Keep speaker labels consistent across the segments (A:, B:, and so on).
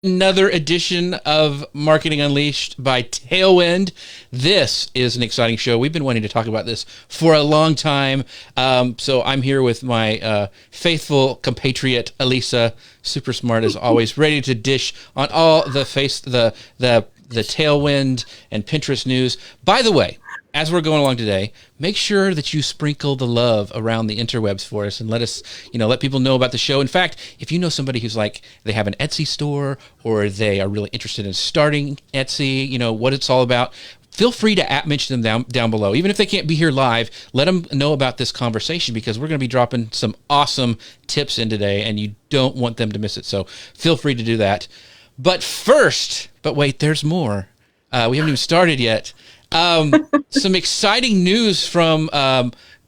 A: Another edition of Marketing Unleashed by Tailwind. This is an exciting show. We've been wanting to talk about this for a long time. So I'm here with my faithful compatriot, Elisa, super smart as always, ready to dish on all the Tailwind and Pinterest news. By the way, as we're going along today, make sure that you sprinkle the love around the interwebs for us and let us, let people know about the show. In fact, if you know somebody who's like, they have an Etsy store or they are really interested in starting Etsy, what it's all about, feel free to mention them down below. Even if they can't be here live, let them know about this conversation because we're going to be dropping some awesome tips in today and you don't want them to miss it. So feel free to do that. But wait, there's more. We haven't even started yet. Some exciting news from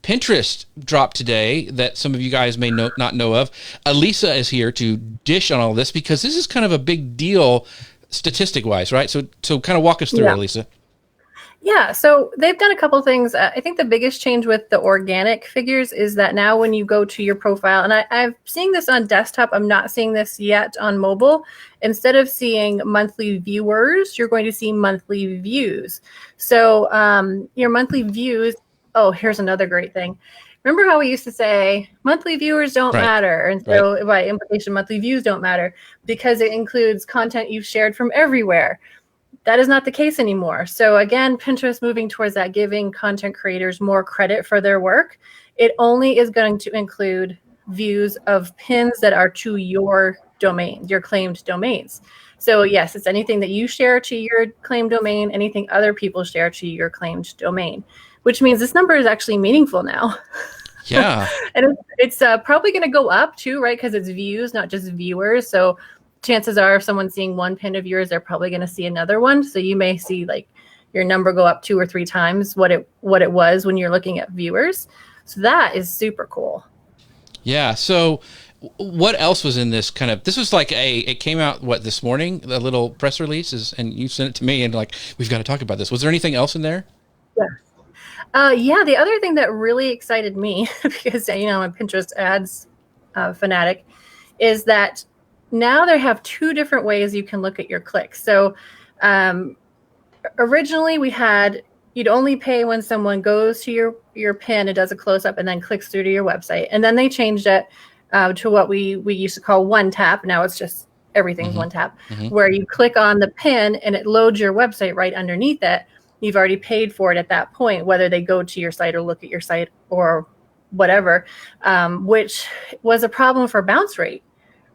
A: Pinterest dropped today that some of you guys may not know of. Elisa is here to dish on all this because this is kind of a big deal statistic-wise, right? So kind of walk us through it, Elisa.
B: Yeah, so they've done a couple things. I think the biggest change with the organic figures is that now when you go to your profile, and I'm seeing this on desktop, I'm not seeing this yet on mobile. Instead of seeing monthly viewers, you're going to see monthly views. So your monthly views, here's another great thing. Remember how we used to say monthly viewers don't matter? And so by implication, monthly views don't matter because it includes content you've shared from everywhere. That is not the case anymore. So again, Pinterest moving towards that, giving content creators more credit for their work. It only is going to include views of pins that are to your domain, your claimed domains. So yes, it's anything that you share to your claimed domain, anything other people share to your claimed domain, which means this number is actually meaningful now.
A: Yeah.
B: And it's probably going to go up too, right? Because it's views, not just viewers. So chances are if someone's seeing one pin of yours, they're probably going to see another one. So you may see like your number go up 2 or 3 times what it was when you're looking at viewers. So that is super cool.
A: Yeah. So what else was in this this was like it came out, this morning, the little press release and you sent it to me and like, we've got to talk about this. Was there anything else in there?
B: Yeah. The other thing that really excited me because, I'm a Pinterest ads fanatic is that now they have 2 different ways you can look at your clicks. So originally you'd only pay when someone goes to your pin and does a close-up and then clicks through to your website. And then they changed it to what we used to call one tap. Now it's just everything's one tap, where you click on the pin and it loads your website right underneath it. You've already paid for it at that point, whether they go to your site or look at your site or whatever, which was a problem for bounce rate.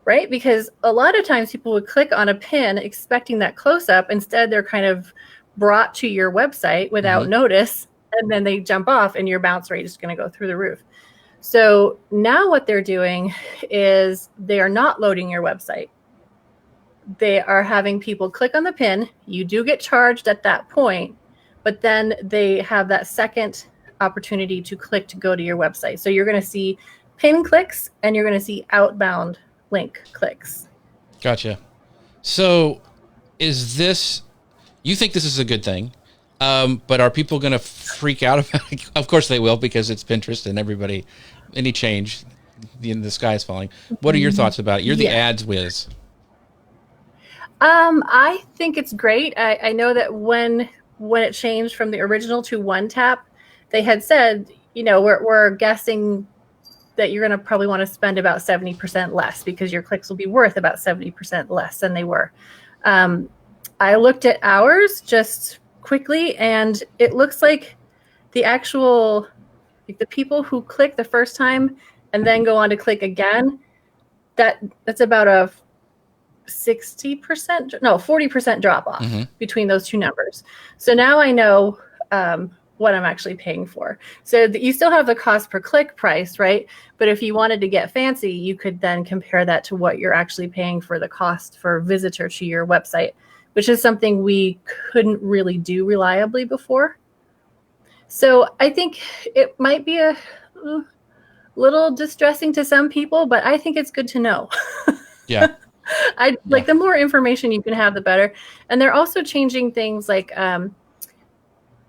B: Right? Because a lot of times people would click on a pin expecting that close-up. Instead, they're kind of brought to your website without notice, and then they jump off and your bounce rate is going to go through the roof. So now what they're doing is they are not loading your website. They are having people click on the pin. You do get charged at that point, but then they have that second opportunity to click to go to your website. So you're going to see pin clicks and you're going to see outbound link clicks.
A: Gotcha. So you think this is a good thing, but are people going to freak out about it? Of course they will, because it's Pinterest and any change, the sky is falling. What are your thoughts about it? You're the ads whiz.
B: I think it's great. I know that when it changed from the original to one tap, they had said, we're guessing that you're going to probably want to spend about 70% less because your clicks will be worth about 70% less than they were. I looked at ours just quickly, and it looks like the actual, the people who click the first time and then go on to click again, that's about a 40% drop off between those 2 numbers. So now I know what I'm actually paying for. So you still have the cost per click price, right? But if you wanted to get fancy, you could then compare that to what you're actually paying for the cost for a visitor to your website, which is something we couldn't really do reliably before. So I think it might be a little distressing to some people, but I think it's good to know.
A: Yeah.
B: Like the more information you can have, the better. And they're also changing things like,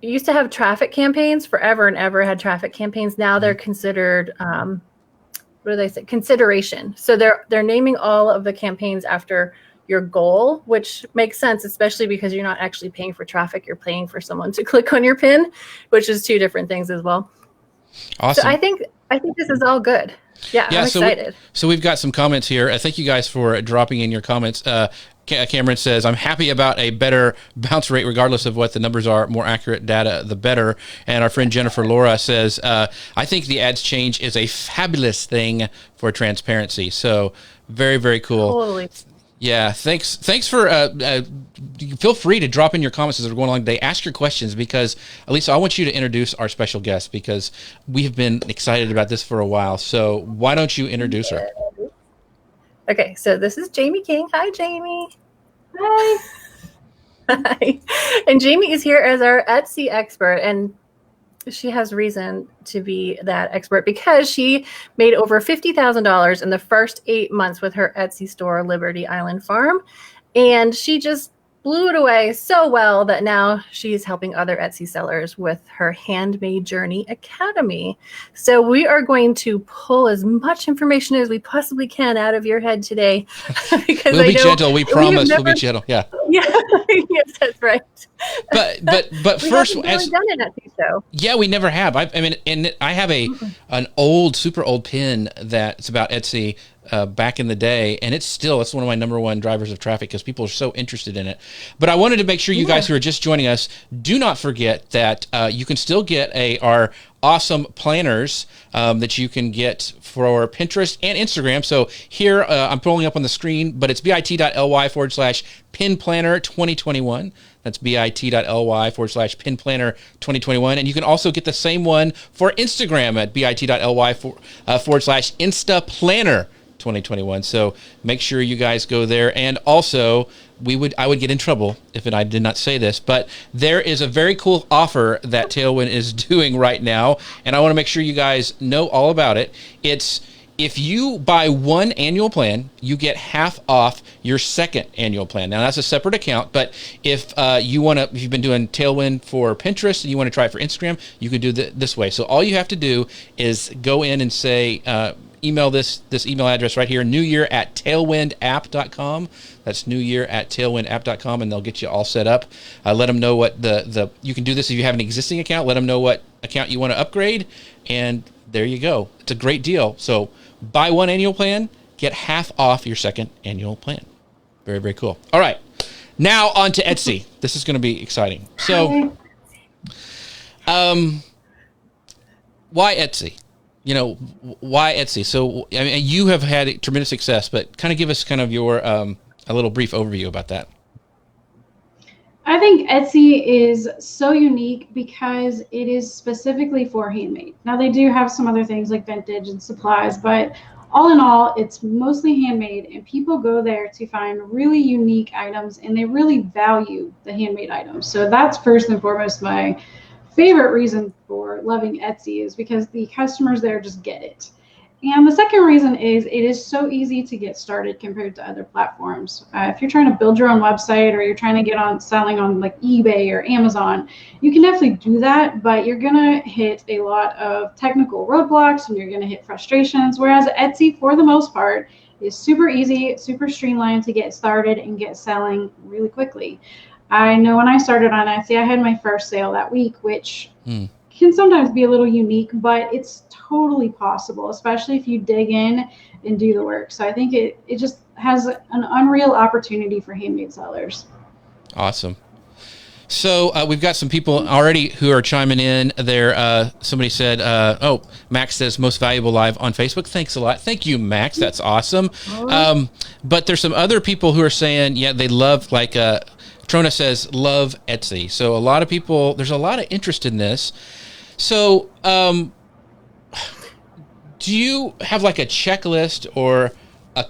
B: you used to have traffic campaigns, forever and ever had traffic campaigns. Now they're considered, what do they say? Consideration. So they're naming all of the campaigns after your goal, which makes sense, especially because you're not actually paying for traffic. You're paying for someone to click on your pin, which is two different things as well.
A: Awesome.
B: So I think this is all good. Yeah, I'm excited.
A: So we've got some comments here. Thank you guys for dropping in your comments. Cameron says, I'm happy about a better bounce rate, regardless of what the numbers are. More accurate data, the better. And our friend Jennifer Laura says, I think the ads change is a fabulous thing for transparency. So very, very cool.
B: Totally.
A: Yeah, thanks for feel free to drop in your comments as we're going along today. Ask your questions, because Elisa, I want you to introduce our special guest, because we have been excited about this for a while. So why don't you introduce her?
B: Okay, so this is Jami King. Hi, Jami.
C: Hi.
B: Hi. And Jami is here as our Etsy expert, and she has reason to be that expert because she made over $50,000 in the first 8 months with her Etsy store, Liberty Island Farm. And she just blew it away so well that now she's helping other Etsy sellers with her Handmade Journey Academy. So we are going to pull as much information as we possibly can out of your head today.
A: Because we'll be gentle. We promise we'll be gentle. Yeah.
B: Yeah. Yes, that's right.
A: But
B: we
A: first,
B: haven't really done an Etsy show.
A: Yeah, we never have. I mean, and I have an old, super old pin that's about Etsy back in the day, and it's one of my number one drivers of traffic because people are so interested in it. But I wanted to make sure you guys who are just joining us, do not forget that you can still get our awesome planners that you can get for Pinterest and Instagram. So here I'm pulling up on the screen, but it's bit.ly/pin planner 2021. That's bit.ly/pin planner 2021. And you can also get the same one for Instagram at bit.ly/insta planner 2021. So make sure you guys go there. And also, I would get in trouble if I did not say this, but there is a very cool offer that Tailwind is doing right now, and I want to make sure you guys know all about it. It's if you buy one annual plan, you get half off your second annual plan. Now that's a separate account, but if you've been doing Tailwind for Pinterest and you want to try it for Instagram, you can do this way. So all you have to do is go in and say, email this email address right here, newyear@tailwindapp.com. That's newyear@tailwindapp.com, and they'll get you all set up. Let them know what you can do this if you have an existing account. Let them know what account you want to upgrade, and there you go. It's a great deal. So buy one annual plan, get half off your second annual plan. Very, very cool. All right, now on to Etsy. This is going to be exciting. So, why Etsy? Why Etsy? So, I mean, you have had tremendous success, but kind of give us kind of your a little brief overview about that.
C: I think Etsy is so unique because it is specifically for handmade. Now they do have some other things like vintage and supplies, but all in all, it's mostly handmade, and people go there to find really unique items, and they really value the handmade items. So that's first and foremost my favorite reason for loving Etsy, is because the customers there just get it. And the second reason is it is so easy to get started compared to other platforms. If you're trying to build your own website, or you're trying to get on selling on like eBay or Amazon, you can definitely do that, but you're gonna hit a lot of technical roadblocks and you're gonna hit frustrations. Whereas Etsy, for the most part, is super easy, super streamlined to get started and get selling really quickly. I know when I started on Etsy, I had my first sale that week, which can sometimes be a little unique, but it's totally possible, especially if you dig in and do the work. So I think it just has an unreal opportunity for handmade sellers.
A: Awesome. So we've got some people already who are chiming in there. Somebody said, Max says most valuable live on Facebook. Thanks a lot. Thank you, Max. That's awesome. But there's some other people who are saying, yeah, they love, like Trona says, love Etsy. So a lot of people, there's a lot of interest in this. So do you have like a checklist or a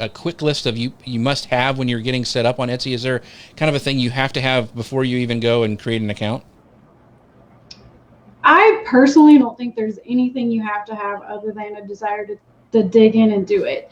A: quick list of you must have when you're getting set up on Etsy? Is there kind of a thing you have to have before you even go and create an account?
C: I personally don't think there's anything you have to have other than a desire to dig in and do it.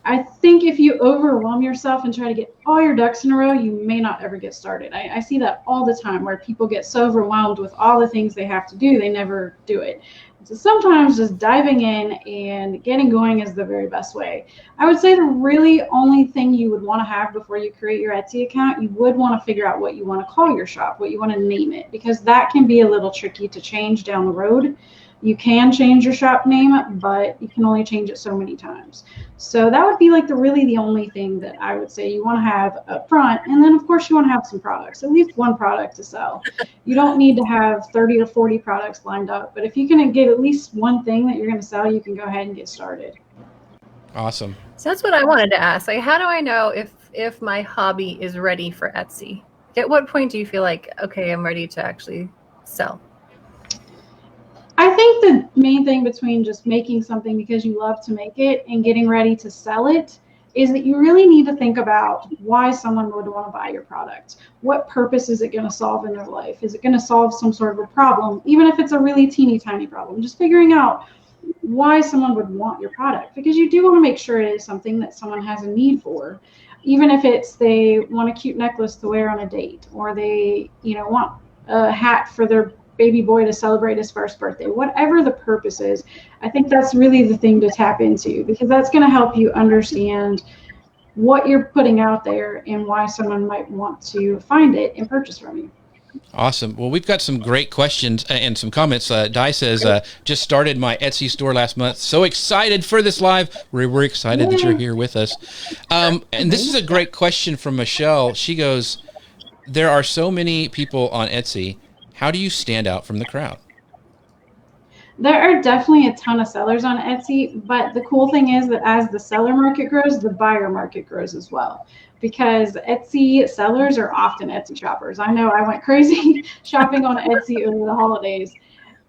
C: I think if you overwhelm yourself and try to get all your ducks in a row, you may not ever get started. I see that all the time, where people get so overwhelmed with all the things they have to do, they never do it. So sometimes just diving in and getting going is the very best way. I would say the really only thing you would want to have before you create your Etsy account, you would want to figure out what you want to call your shop, what you want to name it, because that can be a little tricky to change down the road. You can change your shop name, but you can only change it so many times. So that would be like the only thing that I would say you want to have up front. And then of course you want to have some products, at least one product to sell. You don't need to have 30 or 40 products lined up, but if you can get at least one thing that you're going to sell, you can go ahead and get started.
A: Awesome.
B: So that's what I wanted to ask. Like, how do I know if my hobby is ready for Etsy? At what point do you feel like, okay, I'm ready to actually sell?
C: I think the main thing between just making something because you love to make it and getting ready to sell it is that you really need to think about why someone would want to buy your product. What purpose is it going to solve in their life? Is it going to solve some sort of a problem? Even if it's a really teeny tiny problem, just figuring out why someone would want your product, because you do want to make sure it is something that someone has a need for. Even if it's they want a cute necklace to wear on a date, or they, want a hat for their baby boy to celebrate his first birthday, whatever the purpose is, I think that's really the thing to tap into, because that's going to help you understand what you're putting out there and why someone might want to find it and purchase from you.
A: Awesome. Well, we've got some great questions and some comments. Di says, just started my Etsy store last month. So excited for this live. We're excited that you're here with us. And this is a great question from Michelle. She goes, there are so many people on Etsy. How do you stand out from the crowd?
C: There are definitely a ton of sellers on Etsy, but the cool thing is that as the seller market grows, the buyer market grows as well, because Etsy sellers are often Etsy shoppers. I know I went crazy shopping on Etsy over the holidays.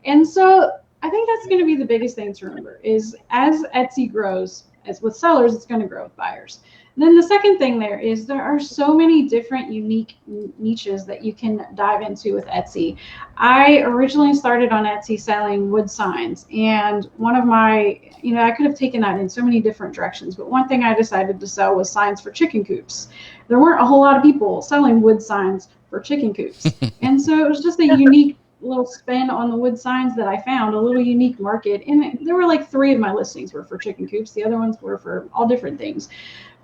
C: And so I think that's going to be the biggest thing to remember is as Etsy grows, as with sellers, it's going to grow with buyers. And then the second thing there are so many different unique niches that you can dive into with Etsy. I originally started on Etsy selling wood signs, and one of my, I could have taken that in so many different directions, but one thing I decided to sell was signs for chicken coops. There weren't a whole lot of people selling wood signs for chicken coops. And so it was just a unique little spin on the wood signs that I found, a little unique market. And there were like 3 of my listings were for chicken coops. The other ones were for all different things.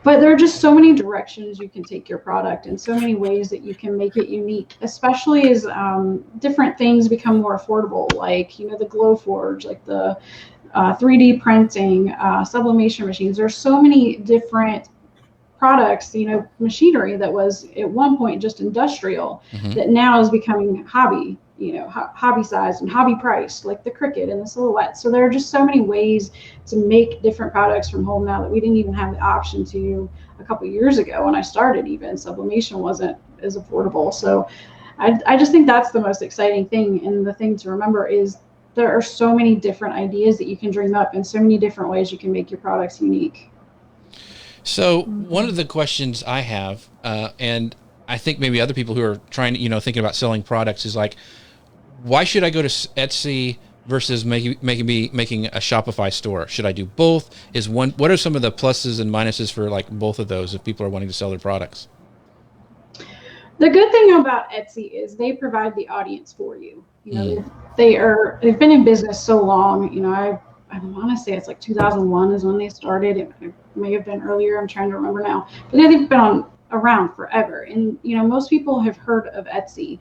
C: But there are just so many directions you can take your product and so many ways that you can make it unique, especially as different things become more affordable, like, the Glowforge, like the 3D printing, sublimation machines. There's so many different products, machinery that was at one point just industrial, that now is becoming hobby, hobby sized and hobby priced, like the Cricut and the Silhouette. So there are just so many ways to make different products from home now that we didn't even have the option to a couple of years ago when I started. Even sublimation wasn't as affordable. So I just think that's the most exciting thing. And the thing to remember is there are so many different ideas that you can dream up and so many different ways you can make your products unique.
A: So one of the questions I have, and I think maybe other people who are trying to, thinking about selling products is like, why should I go to Etsy versus making a Shopify store? Should I do both? What are some of the pluses and minuses for like both of those if people are wanting to sell their products?
C: The good thing about Etsy is they provide the audience for you. They've been in business so long. I want to say it's like 2001 is when they started. It may have been earlier. I'm trying to remember now. But they've been around forever. And, most people have heard of Etsy.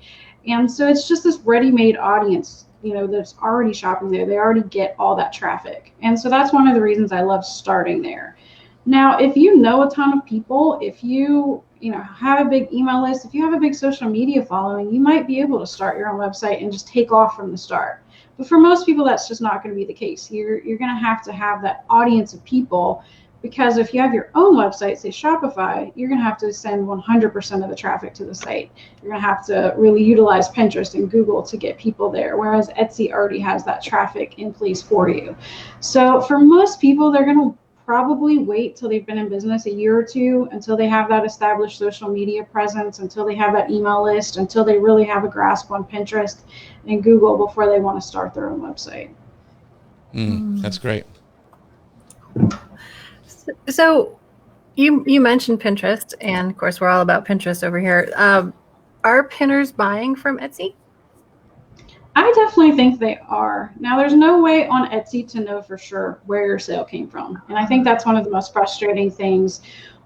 C: And so it's just this ready-made audience, that's already shopping there. They already get all that traffic. And so that's one of the reasons I love starting there. Now, if you know a ton of people, if you, have a big email list, if you have a big social media following, you might be able to start your own website and just take off from the start. But for most people, that's just not going to be the case. You're going to have that audience of people, because if you have your own website, say Shopify, you're going to have to send 100% of the traffic to the site. You're going to have to really utilize Pinterest and Google to get people there, whereas Etsy already has that traffic in place for you. So for most people, they're going to probably wait till they've been in business a year or two, until they have that established social media presence, until they have that email list, until they really have a grasp on Pinterest and Google before they want to start their own website.
A: That's great.
B: So you mentioned Pinterest, and of course we're all about Pinterest over here. Are pinners buying from Etsy?
C: I definitely think they are. Now, there's no way on Etsy to know for sure where your sale came from. And I think that's one of the most frustrating things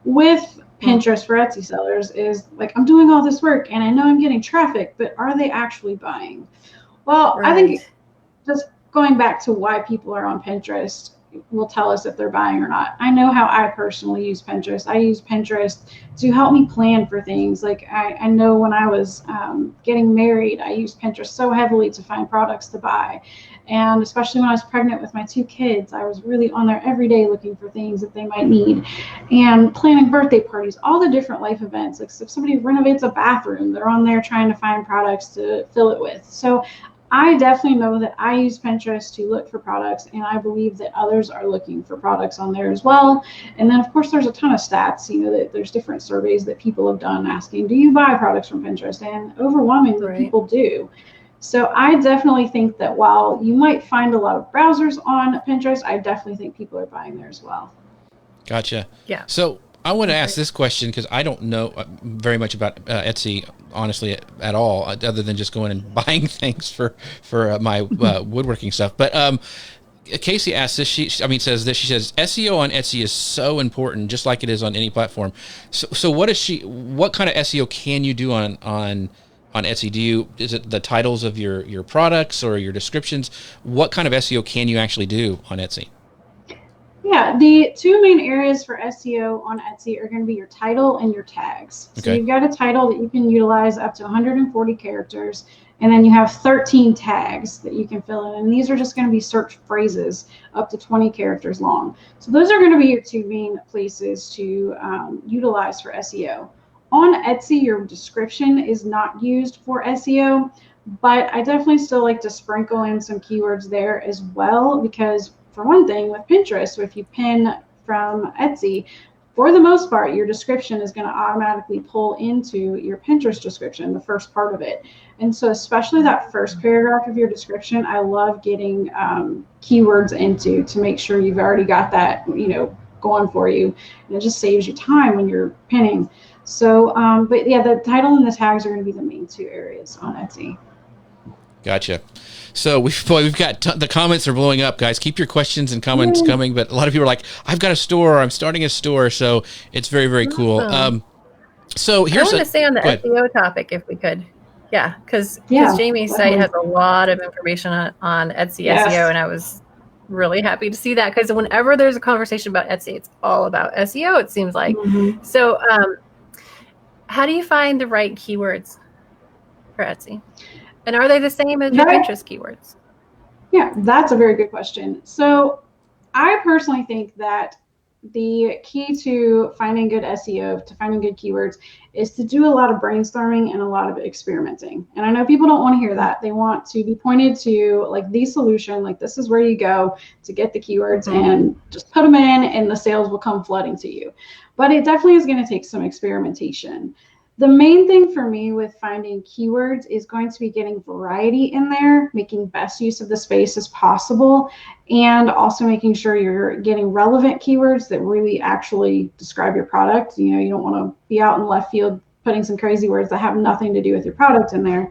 C: with Pinterest for Etsy sellers is like, I'm doing all this work and I know I'm getting traffic, but are they actually buying? Well, I think just going back to why people are on Pinterest will tell us if they're buying or not. I know how I personally use Pinterest. I use Pinterest to help me plan for things. Like I know when I was getting married, I used Pinterest so heavily to find products to buy. And especially when I was pregnant with my 2 kids, I was really on there every day looking for things that they might need and planning birthday parties, all the different life events. Like if somebody renovates a bathroom, they're on there trying to find products to fill it with. So I definitely know that I use Pinterest to look for products, and I believe that others are looking for products on there as well. And then, of course, there's a ton of stats, that there's different surveys that people have done asking, do you buy products from Pinterest? And overwhelmingly, people do. So I definitely think that while you might find a lot of browsers on Pinterest, I definitely think people are buying there as well.
A: Gotcha.
B: Yeah.
A: So I want to ask this question because I don't know very much about Etsy, honestly, at all, other than just going and buying things for my woodworking stuff. But Casey asks this. She says this. She says SEO on Etsy is so important, just like it is on any platform. So what kind of SEO can you do on Etsy? Is it the titles of your products or your descriptions? What kind of SEO can you actually do on Etsy?
C: Yeah, the 2 main areas for SEO on Etsy are going to be your title and your tags. So you've got a title that you can utilize up to 140 characters, and then you have 13 tags that you can fill in. And these are just going to be search phrases up to 20 characters long. So those are going to be your 2 main places to utilize for SEO. On Etsy, your description is not used for SEO, but I definitely still like to sprinkle in some keywords there as well, because for one thing, with Pinterest, if you pin from Etsy, for the most part, your description is going to automatically pull into your Pinterest description, the first part of it. And so especially that first paragraph of your description, I love getting keywords into to make sure you've already got that, going for you. And it just saves you time when you're pinning. So, but yeah, the title and the tags are going to be the main 2 areas on Etsy.
A: Gotcha. So we've got the comments are blowing up, guys. Keep your questions and comments coming. But a lot of people are like, I've got a store. I'm starting a store. So it's very, very cool. So here's
B: I want to stay on the SEO topic if we could. Yeah, because Jami's site has a lot of information on Etsy SEO, and I was really happy to see that because whenever there's a conversation about Etsy, it's all about SEO, it seems like. So how do you find the right keywords for Etsy? And are they the same as your Pinterest keywords?
C: Yeah, that's a very good question. So I personally think that the key to finding good SEO, to finding good keywords, is to do a lot of brainstorming and a lot of experimenting. And I know people don't want to hear that. They want to be pointed to like the solution, like this is where you go to get the keywords and just put them in and the sales will come flooding to you. But it definitely is going to take some experimentation. The main thing for me with finding keywords is going to be getting variety in there, making best use of the space as possible, and also making sure you're getting relevant keywords that really actually describe your product. You don't want to be out in left field putting some crazy words that have nothing to do with your product in there.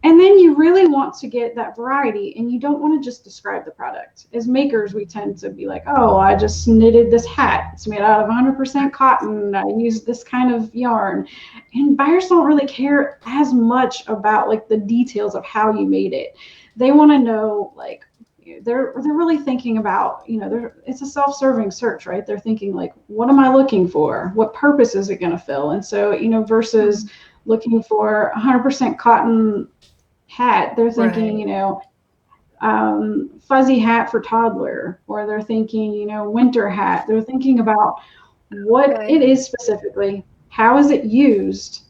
C: And then you really want to get that variety, and you don't want to just describe the product. As makers, we tend to be like, oh, I just knitted this hat. It's made out of 100% cotton. I used this kind of yarn. And buyers don't really care as much about like the details of how you made it. They want to know, like, they're really thinking about, it's a self-serving search, right? They're thinking like, what am I looking for? What purpose is it going to fill? And so, versus looking for 100% cotton hat, they're thinking, fuzzy hat for toddler, or they're thinking, winter hat. They're thinking about what it is specifically, how is it used,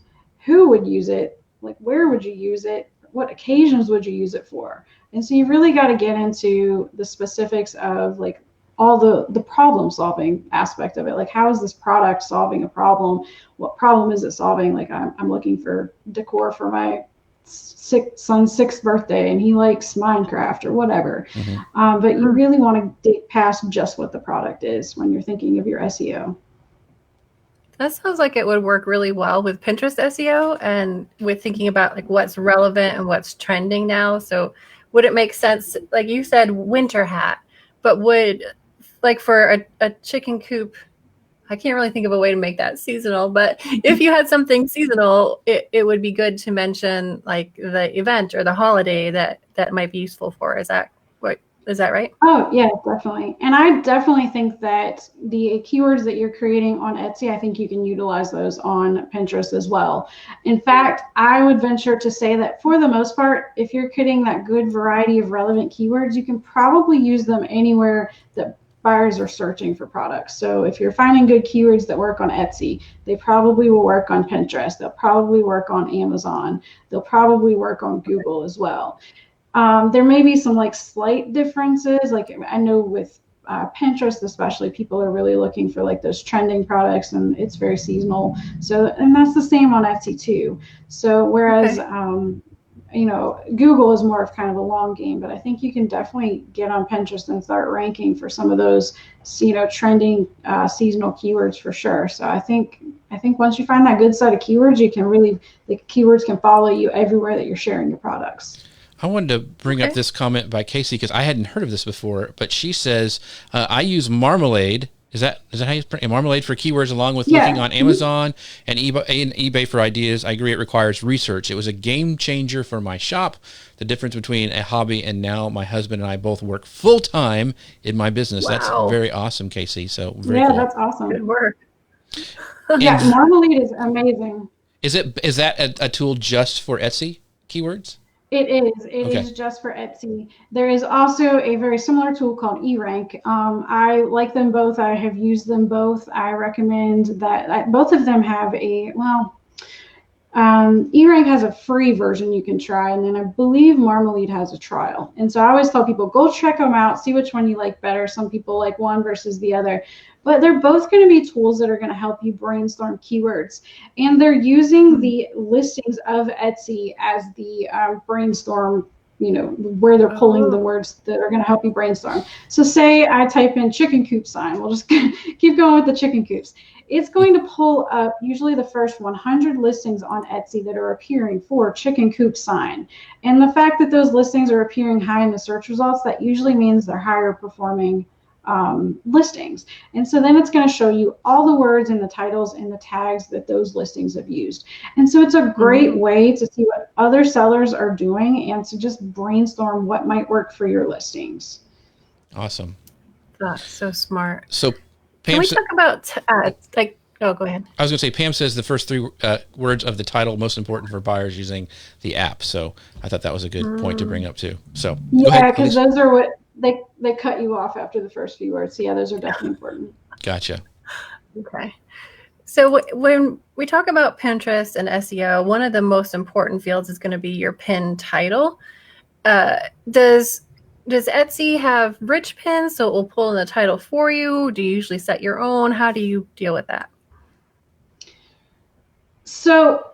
C: who would use it, like where would you use it, what occasions would you use it for. And so you really got to get into the specifics of like all the problem solving aspect of it. Like, how is this product solving a problem? What problem is it solving? Like, I'm looking for decor for my son's 6th birthday and he likes Minecraft or whatever. But you really want to dig past just what the product is when you're thinking of your SEO.
B: That sounds like it would work really well with Pinterest SEO and with thinking about like what's relevant and what's trending now. So would it make sense, like you said, winter hat, but would like for a chicken coop, I can't really think of a way to make that seasonal, but if you had something seasonal, it would be good to mention like the event or the holiday that might be useful for. Is that right?
C: Oh, yeah, definitely. And I definitely think that the keywords that you're creating on Etsy, I think you can utilize those on Pinterest as well. In fact, I would venture to say that for the most part, if you're creating that good variety of relevant keywords, you can probably use them anywhere that buyers are searching for products. So if you're finding good keywords that work on Etsy, they probably will work on Pinterest. They'll probably work on Amazon. They'll probably work on Google as well. There may be some like slight differences. Like I know with Pinterest especially, people are really looking for like those trending products, and it's very seasonal. So, and that's the same on Etsy too. So whereas Google is more of kind of a long game, but I think you can definitely get on Pinterest and start ranking for some of those trending seasonal keywords for sure. So I think once you find that good set of keywords, the keywords can follow you everywhere that you're sharing your products.
A: I wanted to bring up this comment by Casey because I hadn't heard of this before, but she says, I use Marmalade. Is that how you pronounce Marmalade for keywords along with looking on Amazon and eBay for ideas? I agree it requires research. It was a game changer for my shop. The difference between a hobby and now my husband and I both work full time in my business. Wow. That's very awesome, Casey. So very cool.
C: That's awesome.
B: Good work.
C: Yeah, Marmalade is amazing.
A: Is that a tool just for Etsy keywords?
C: It is. It is just for Etsy. There is also a very similar tool called eRank. I like them both. I have used them both. I recommend that both of them have eRank has a free version you can try, and then I believe Marmalade has a trial. And so I always tell people, go check them out, see which one you like better. Some people like one versus the other. But they're both going to be tools that are going to help you brainstorm keywords. And they're using the listings of Etsy as the brainstorm, where they're pulling the words that are going to help you brainstorm. So say I type in chicken coop sign. We'll just keep going with the chicken coops. It's going to pull up usually the first 100 listings on Etsy that are appearing for chicken coop sign. And the fact that those listings are appearing high in the search results, that usually means they're higher performing listings. And so then it's going to show you all the words and the titles and the tags that those listings have used. And so it's a great way to see what other sellers are doing and to just brainstorm what might work for your listings.
A: Awesome.
B: That's so smart.
A: So
B: can
A: Pam,
B: we talk about go ahead.
A: I was going to say, Pam says the first three words of the title most important for buyers using the app. So I thought that was a good point to bring up too. So
C: yeah, because those are what they cut you off after the first few words. So yeah, those are definitely important. Gotcha.
B: Okay. So when we talk about Pinterest and SEO, one of the most important fields is going to be your pin title. Does Etsy have rich pins so it will pull in the title for you? Do you usually set your own? How do you deal with that? So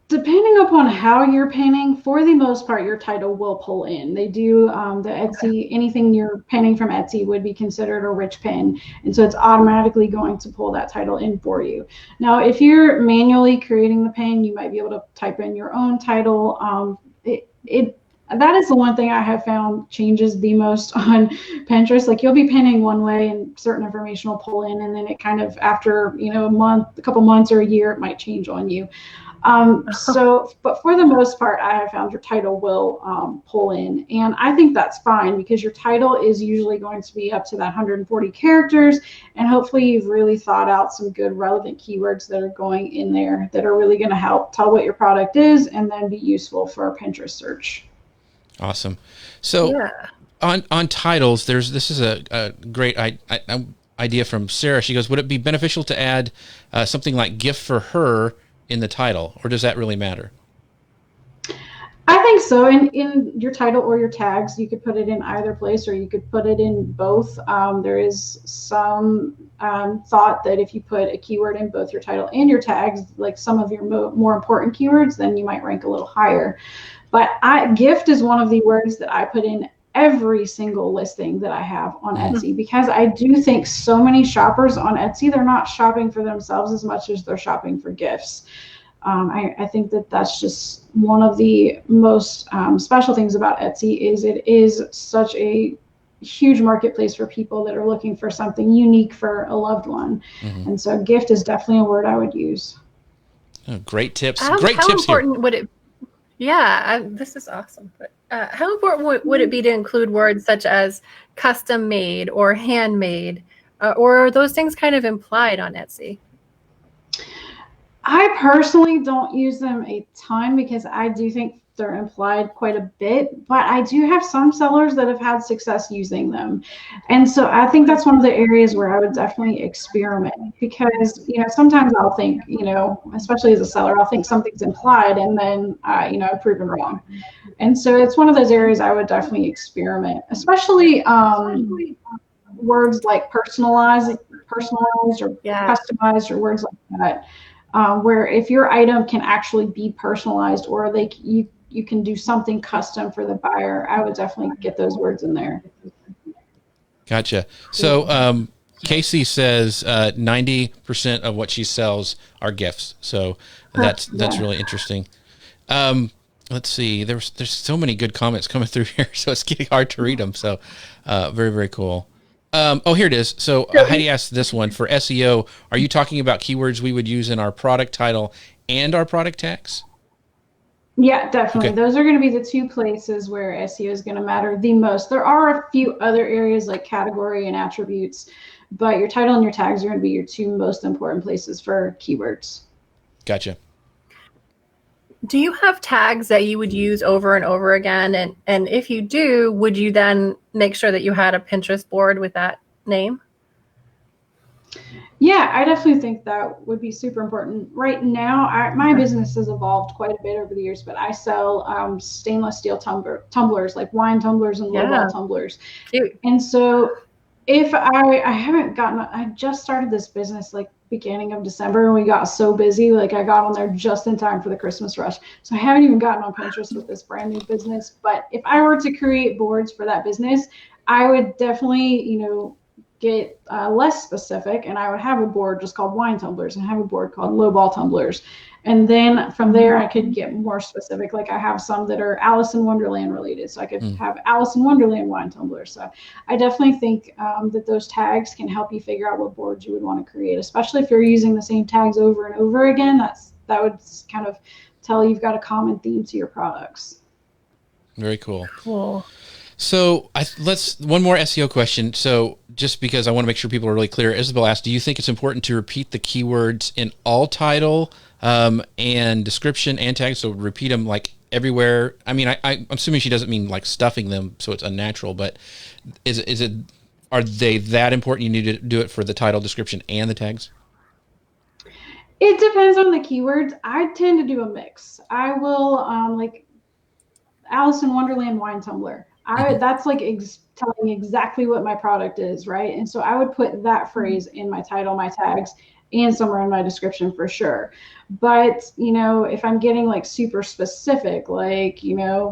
B: depending upon how you're pinning, for the most part, your title will pull in. They do the Etsy, anything you're pinning from Etsy would be considered a rich pin. And so it's automatically going to pull that title in for you. Now, if you're manually creating the pin, you might be able to type in your own title. That is the one thing I have found changes the most on Pinterest. Like you'll be pinning one way and certain information will pull in, and then it kind of after, a couple months or a year, it might change on you. But for the most part, I have found your title will pull in, and I think that's fine because your title is usually going to be up to that 140 characters, and hopefully you've really thought out some good relevant keywords that are going in there that are really going to help tell what your product is and then be useful for a Pinterest search.
A: Awesome. So on titles, this is a great idea from Sarah. She goes, would it be beneficial to add something like gift for her in the title, or does that really matter?
C: I think so. In your title or your tags, you could put it in either place, or you could put it in both. There is some thought that if you put a keyword in both your title and your tags, like some of your more important keywords, then you might rank a little higher. But gift is one of the words that I put in every single listing that I have on Etsy, because I do think so many shoppers on Etsy, they're not shopping for themselves as much as they're shopping for gifts. I think that that's just one of the most special things about Etsy is it is such a huge marketplace for people that are looking for something unique for a loved one. And so gift is definitely a word I would use.
A: Oh, great tips.
B: How important would it? Yeah, this is awesome. But how important would it be to include words such as custom made or handmade, or are those things kind of implied on Etsy?
C: I personally don't use them a ton because I do think they're implied quite a bit, but I do have some sellers that have had success using them. And so I think that's one of the areas where I would definitely experiment, because, sometimes I'll think, especially as a seller, I'll think something's implied and then, I've proven wrong. And so it's one of those areas I would definitely experiment, especially words like personalized or customized or words like that. Where if your item can actually be personalized or you can do something custom for the buyer, I would definitely get those words in there.
A: Gotcha. So Casey says 90% of what she sells are gifts. So that's really interesting. Let's see. There's so many good comments coming through here, so it's getting hard to read them. So very, very cool. Here it is. So Heidi asked this one for SEO. Are you talking about keywords we would use in our product title and our product tags?
C: Yeah, definitely. Okay. Those are going to be the two places where SEO is going to matter the most. There are a few other areas like category and attributes, but your title and your tags are going to be your two most important places for keywords.
A: Gotcha.
B: Do you have tags that you would use over and over again? And if you do, would you then make sure that you had a Pinterest board with that name?
C: Yeah, I definitely think that would be super important. Right now, my business has evolved quite a bit over the years, but I sell stainless steel tumblers, like wine tumblers and lowball tumblers. Cute. And so if I just started this business like beginning of December, and we got so busy, like I got on there just in time for the Christmas rush. So I haven't even gotten on Pinterest with this brand new business. But if I were to create boards for that business, I would definitely, get less specific, and I would have a board just called wine tumblers and have a board called lowball tumblers. And then from there, I could get more specific. Like I have some that are Alice in Wonderland related. So I could have Alice in Wonderland wine tumblers. So I definitely think that those tags can help you figure out what boards you would want to create, especially if you're using the same tags over and over again. That would kind of tell you've got a common theme to your products.
A: Very cool.
B: Cool.
A: So one more SEO question. So just because I want to make sure people are really clear, Isabel asked, do you think it's important to repeat the keywords in all title and description and tags? So repeat them like everywhere. I mean, I'm assuming she doesn't mean like stuffing them so it's unnatural, but are they that important? You need to do it for the title, description, and the tags?
C: It depends on the keywords. I tend to do a mix. I will like Alice in Wonderland wine tumbler. That's like telling exactly what my product is, right? And so I would put that phrase in my title, my tags, and somewhere in my description for sure. But, if I'm getting like super specific, like,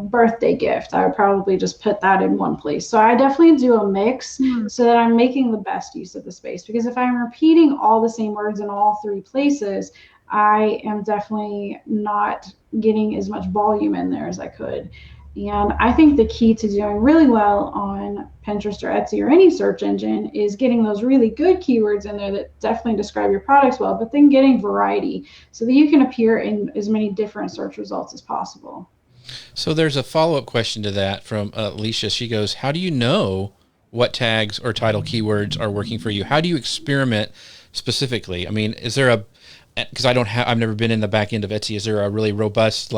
C: birthday gift, I would probably just put that in one place. So I definitely do a mix so that I'm making the best use of the space. Because if I'm repeating all the same words in all three places, I am definitely not getting as much volume in there as I could. And I think the key to doing really well on Pinterest or Etsy or any search engine is getting those really good keywords in there that definitely describe your products well, but then getting variety so that you can appear in as many different search results as possible.
A: So there's a follow-up question to that from Alicia. She goes, how do you know what tags or title keywords are working for you? How do you experiment specifically? I mean, is there because I've never been in the back end of Etsy. Is there a really robust,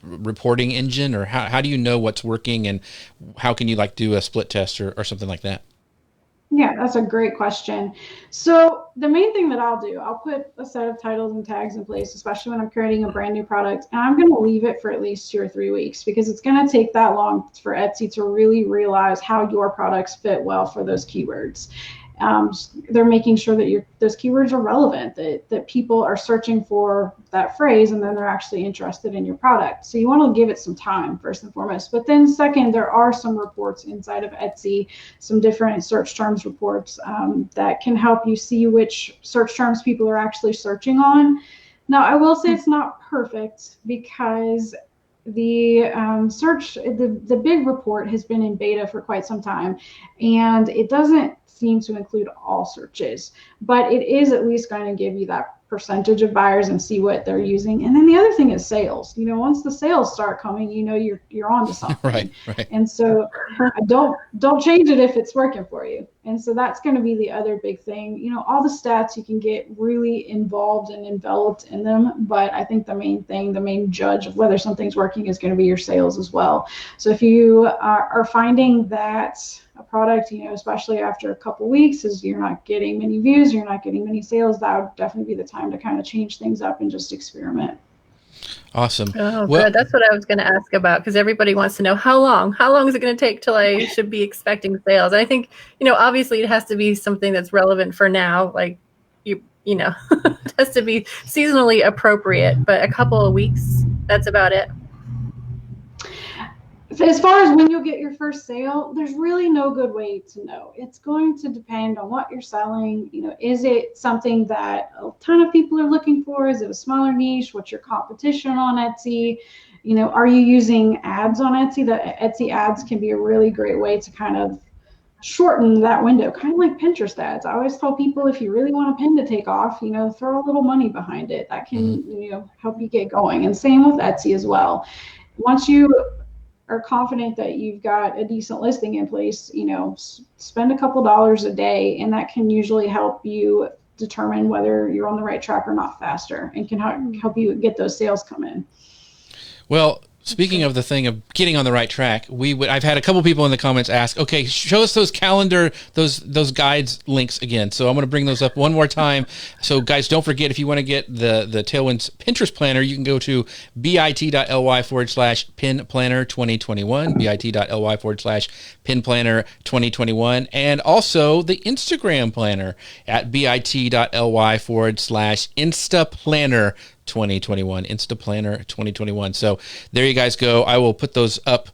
A: reporting engine, or how do you know what's working, and how can you do a split test or something like that?
C: Yeah, that's a great question. So the main thing that I'll do, I'll put a set of titles and tags in place, especially when I'm creating a brand new product, and I'm going to leave it for at least 2 or 3 weeks because it's going to take that long for Etsy to really realize how your products fit well for those keywords. They're making sure that those keywords are relevant, that people are searching for that phrase, and then they're actually interested in your product. So you want to give it some time, first and foremost. But then second, there are some reports inside of Etsy, some different search terms reports that can help you see which search terms people are actually searching on. Now, I will say it's not perfect, because the the big report has been in beta for quite some time, and it doesn't seem to include all searches, but it is at least going to give you that percentage of buyers and see what they're using. And then the other thing is sales. Once the sales start coming, you're on to something.
A: Right.
C: And so don't change it if it's working for you. And so that's going to be the other big thing. All the stats, you can get really involved and enveloped in them, but I think the main judge of whether something's working is going to be your sales as well. So if you are finding that a product, especially after a couple weeks, is you're not getting many views, you're not getting many sales, that would definitely be the time to kind of change things up and just experiment.
A: Awesome.
B: Oh, good. That's what I was going to ask about, because everybody wants to know how long is it going to take till I should be expecting sales. And I think, obviously it has to be something that's relevant for now, like it has to be seasonally appropriate, but a couple of weeks, that's about it.
C: As far as when you'll get your first sale, there's really no good way to know. It's going to depend on what you're selling. Is it something that a ton of people are looking for? Is it a smaller niche? What's your competition on Etsy? Are you using ads on Etsy? The Etsy ads can be a really great way to kind of shorten that window, kind of like Pinterest ads. I always tell people, if you really want a pin to take off, throw a little money behind it. That can, help you get going. And same with Etsy as well. Once you are confident that you've got a decent listing in place, spend a couple dollars a day, and that can usually help you determine whether you're on the right track or not faster, and can help you get those sales come in.
A: Well, speaking of the thing of getting on the right track, I've had a couple people in the comments ask, okay, show us those calendar, those guides links again. So I'm going to bring those up one more time. So guys, don't forget, if you want to get the Tailwinds Pinterest planner, you can go to bit.ly/pinplanner2021, bit.ly/pinplanner2021, and also the Instagram planner at bit.ly/instaplanner 2021, Instaplanner 2021. So there you guys go. I will put those up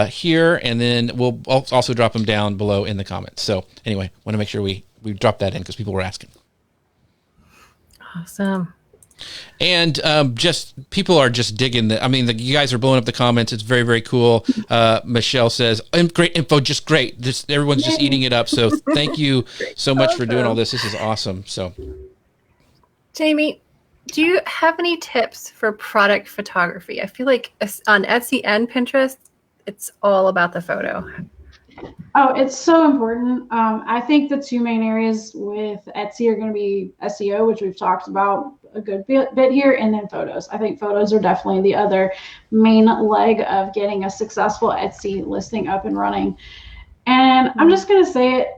A: here, and then we'll also drop them down below in the comments. So anyway, want to make sure we drop that in because people were asking.
B: Awesome.
A: And just people are just digging you guys are blowing up the comments. It's very, very cool. Michelle says, great info, just great. Everyone's just eating it up. So thank you so much for doing all this. This is awesome. So
B: Jami, do you have any tips for product photography? I feel like on Etsy and Pinterest, it's all about the photo.
C: Oh, it's so important. I think the two main areas with Etsy are going to be SEO, which we've talked about a good bit here, and then photos. I think photos are definitely the other main leg of getting a successful Etsy listing up and running. And I'm just going to say it,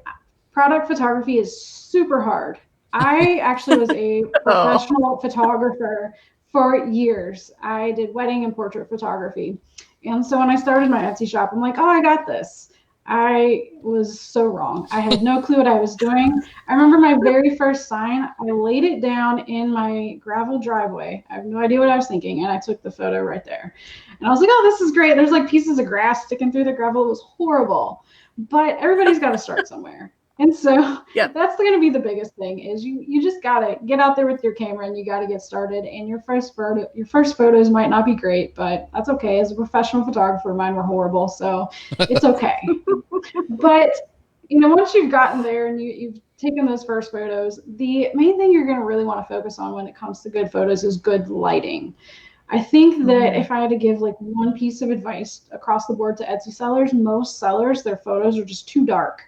C: product photography is super hard. I actually was a professional photographer for years. I did wedding and portrait photography. And so when I started my Etsy shop, I'm like, oh, I got this. I was so wrong. I had no clue what I was doing. I remember my very first sign, I laid it down in my gravel driveway. I have no idea what I was thinking, and I took the photo right there. And I was like, oh, this is great. There's like pieces of grass sticking through the gravel. It was horrible. But everybody's got to start somewhere. And so that's going to be the biggest thing, is you just got to get out there with your camera, and you got to get started. And your first photos might not be great, but that's okay. As a professional photographer, mine were horrible, so it's okay. But once you've gotten there and you've taken those first photos, the main thing you're going to really want to focus on when it comes to good photos is good lighting. I think that if I had to give like one piece of advice across the board to Etsy sellers, most sellers, their photos are just too dark.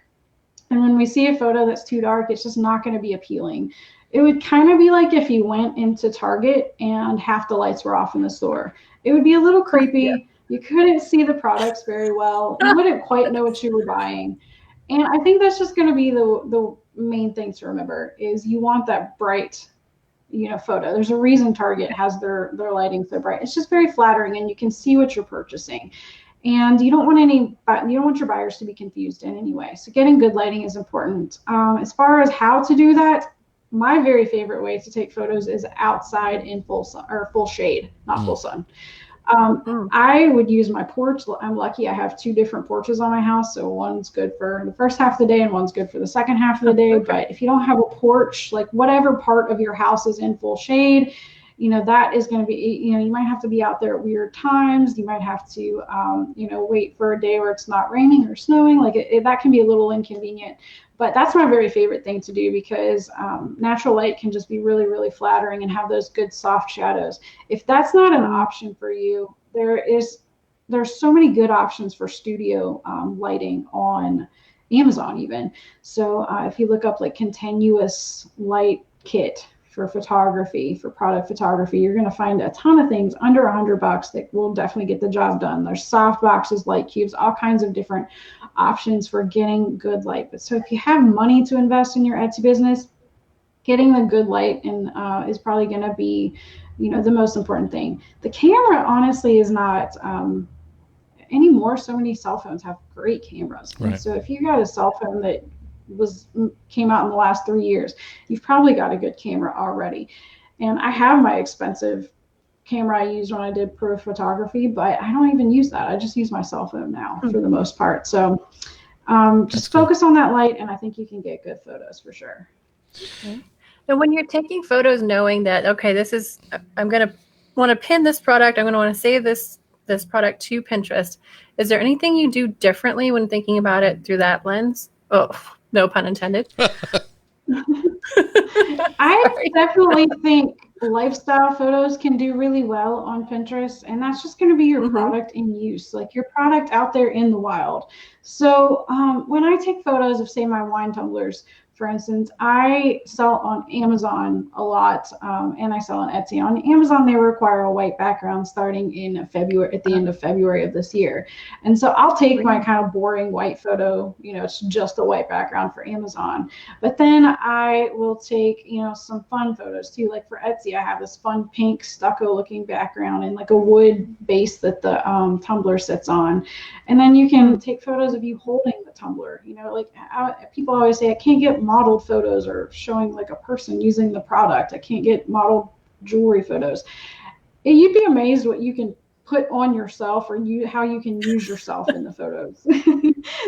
C: And when we see a photo that's too dark, it's just not going to be appealing. It would kind of be like if you went into Target and half the lights were off in the store. It would be a little creepy. Yeah. You couldn't see the products very well. You wouldn't quite know what you were buying. And I think that's just going to be the main thing to remember, is you want that bright, photo. There's a reason Target has their lighting so bright. It's just very flattering, and you can see what you're purchasing. And you don't want your buyers to be confused in any way. So getting good lighting is important. As far as how to do that, my very favorite way to take photos is outside in full sun or full shade, not full sun. I would use my porch. I'm lucky I have 2 different porches on my house. So one's good for the first half of the day and one's good for the second half of the day. But if you don't have a porch, like whatever part of your house is in full shade, that is going to be, you might have to be out there at weird times. You might have to, wait for a day where it's not raining or snowing. Like that can be a little inconvenient. But that's my very favorite thing to do because natural light can just be really, really flattering and have those good soft shadows. If that's not an option for you, there's so many good options for studio lighting on Amazon even. So if you look up like continuous light kit for photography, for product photography, you're going to find a ton of things under $100 that will definitely get the job done. There's soft boxes, light cubes, all kinds of different options for getting good light. But so if you have money to invest in your Etsy business, getting the good light is probably going to be, the most important thing. The camera honestly is not anymore. So many cell phones have great cameras. Right. And so if you got a cell phone that came out in the last 3 years, you've probably got a good camera already. And I have my expensive camera I used when I did pro photography, but I don't even use that. I just use my cell phone now for the most part. So just focus on that light, and I think you can get good photos for sure.
B: Okay. And when you're taking photos, knowing that, okay, I'm going to want to pin this product, I'm going to want to save this product to Pinterest. Is there anything you do differently when thinking about it through that lens? Oh, no pun intended.
C: I definitely think lifestyle photos can do really well on Pinterest, and that's just going to be your product in use, like your product out there in the wild. So when I take photos of, say, my wine tumblers, for instance, I sell on Amazon a lot, and I sell on Etsy. On Amazon, they require a white background starting in February, at the end of February of this year. And so I'll take my kind of boring white photo, it's just a white background for Amazon. But then I will take, some fun photos too. Like for Etsy, I have this fun pink stucco looking background and like a wood base that the tumbler sits on. And then you can take photos of you holding the tumbler. People always say, I can't get modeled photos or showing like a person using the product. I can't get modeled jewelry photos. And you'd be amazed what you can put on yourself or how you can use yourself in the photos.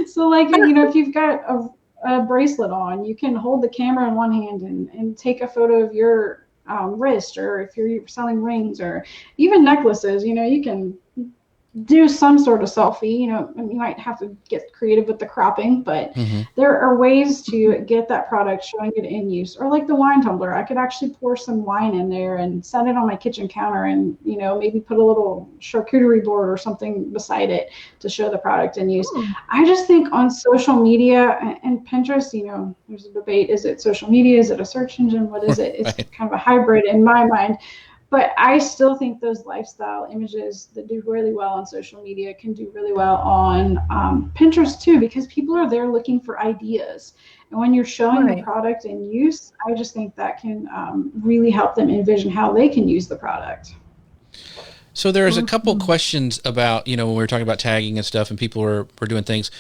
C: So like, if you've got a bracelet on, you can hold the camera in one hand and take a photo of your wrist, or if you're selling rings or even necklaces, you can do some sort of selfie, and you might have to get creative with the cropping, but there are ways to get that product, showing it in use. Or like the wine tumbler, I could actually pour some wine in there and set it on my kitchen counter and, maybe put a little charcuterie board or something beside it to show the product in use. I just think on social media and Pinterest, there's a debate. Is it social media? Is it a search engine? What is it? It's kind of a hybrid in my mind. But I still think those lifestyle images that do really well on social media can do really well on Pinterest too, because people are there looking for ideas. And when you're showing the product in use, I just think that can really help them envision how they can use the product.
A: So there's a couple questions about, when we were talking about tagging and stuff and people were doing things.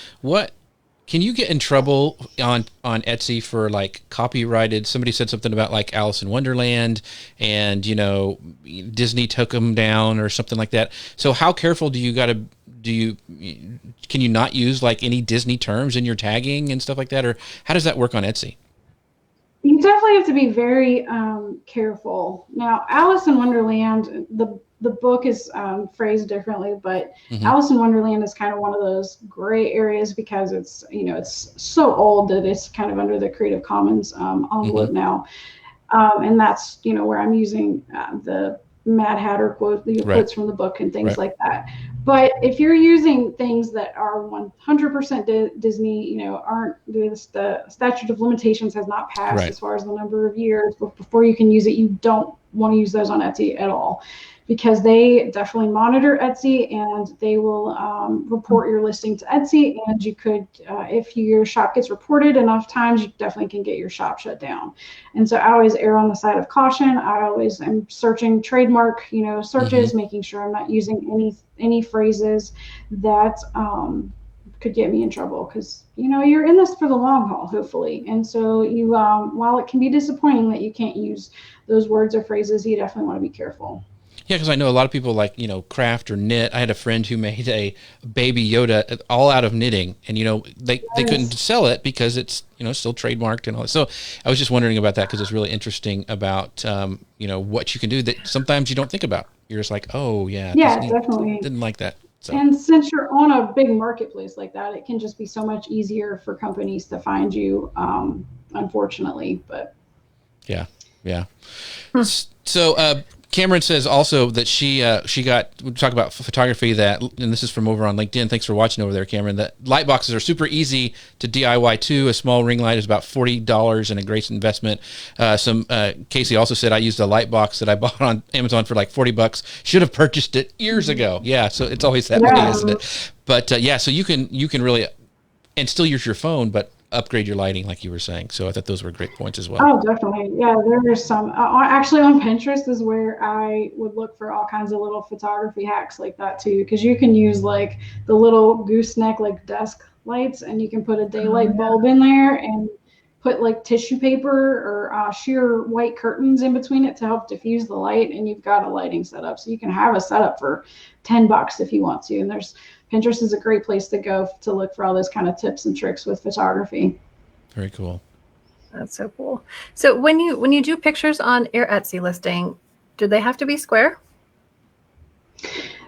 A: Can you get in trouble on Etsy for like copyrighted? Somebody said something about like Alice in Wonderland and, Disney took them down or something like that. So how careful can you not use like any Disney terms in your tagging and stuff like that? Or how does that work on Etsy?
C: You definitely have to be very careful. Now, Alice in Wonderland, the book is phrased differently, but Alice in Wonderland is kind of one of those gray areas because it's, it's so old that it's kind of under the Creative Commons envelope now. And that's, where I'm using the Mad Hatter quotes from the book and things like that. But if you're using things that are 100% Disney, aren't the statute of limitations has not passed as far as the number of years before you can use it, you don't want to use those on Etsy at all. because they definitely monitor Etsy, and they will report your listing to Etsy. And you could, if your shop gets reported enough times, you definitely can get your shop shut down. And so I always err on the side of caution. I always am searching trademark, searches, making sure I'm not using any phrases that could get me in trouble, because you're in this for the long haul, hopefully. And so you while it can be disappointing that you can't use those words or phrases, you definitely want to be careful.
A: Yeah, because I know a lot of people like, craft or knit. I had a friend who made a baby Yoda all out of knitting, and they couldn't sell it because it's still trademarked and all that. So I was just wondering about that, because it's really interesting about what you can do that sometimes you don't think about. You're just like, oh yeah,
C: definitely
A: didn't like that. So.
C: And since you're on a big marketplace like that, it can just be so much easier for companies to find you, unfortunately. But
A: yeah. So Cameron says also that she got, we talk about photography, that, and this is from over on LinkedIn. Thanks for watching over there, Cameron. That light boxes are super easy to DIY too. A small ring light is about $40 and a great investment. Casey also said, I used a light box that I bought on Amazon for like $40. Should have purchased it years ago. Yeah. So it's always that way, isn't it? But so you can really, and still use your phone, but upgrade your lighting, like you were saying. So I thought those were great points as well.
C: Oh, definitely. Yeah, there's some. Actually, on Pinterest is where I would look for all kinds of little photography hacks like that too, because you can use like the little gooseneck like desk lights, and you can put a daylight bulb in there and put like tissue paper or sheer white curtains in between it to help diffuse the light, and you've got a lighting setup. So you can have a setup for $10 if you want to. And Pinterest is a great place to go to look for all those kind of tips and tricks with photography.
A: Very cool.
B: That's so cool. So when you do pictures on your Etsy listing, do they have to be square?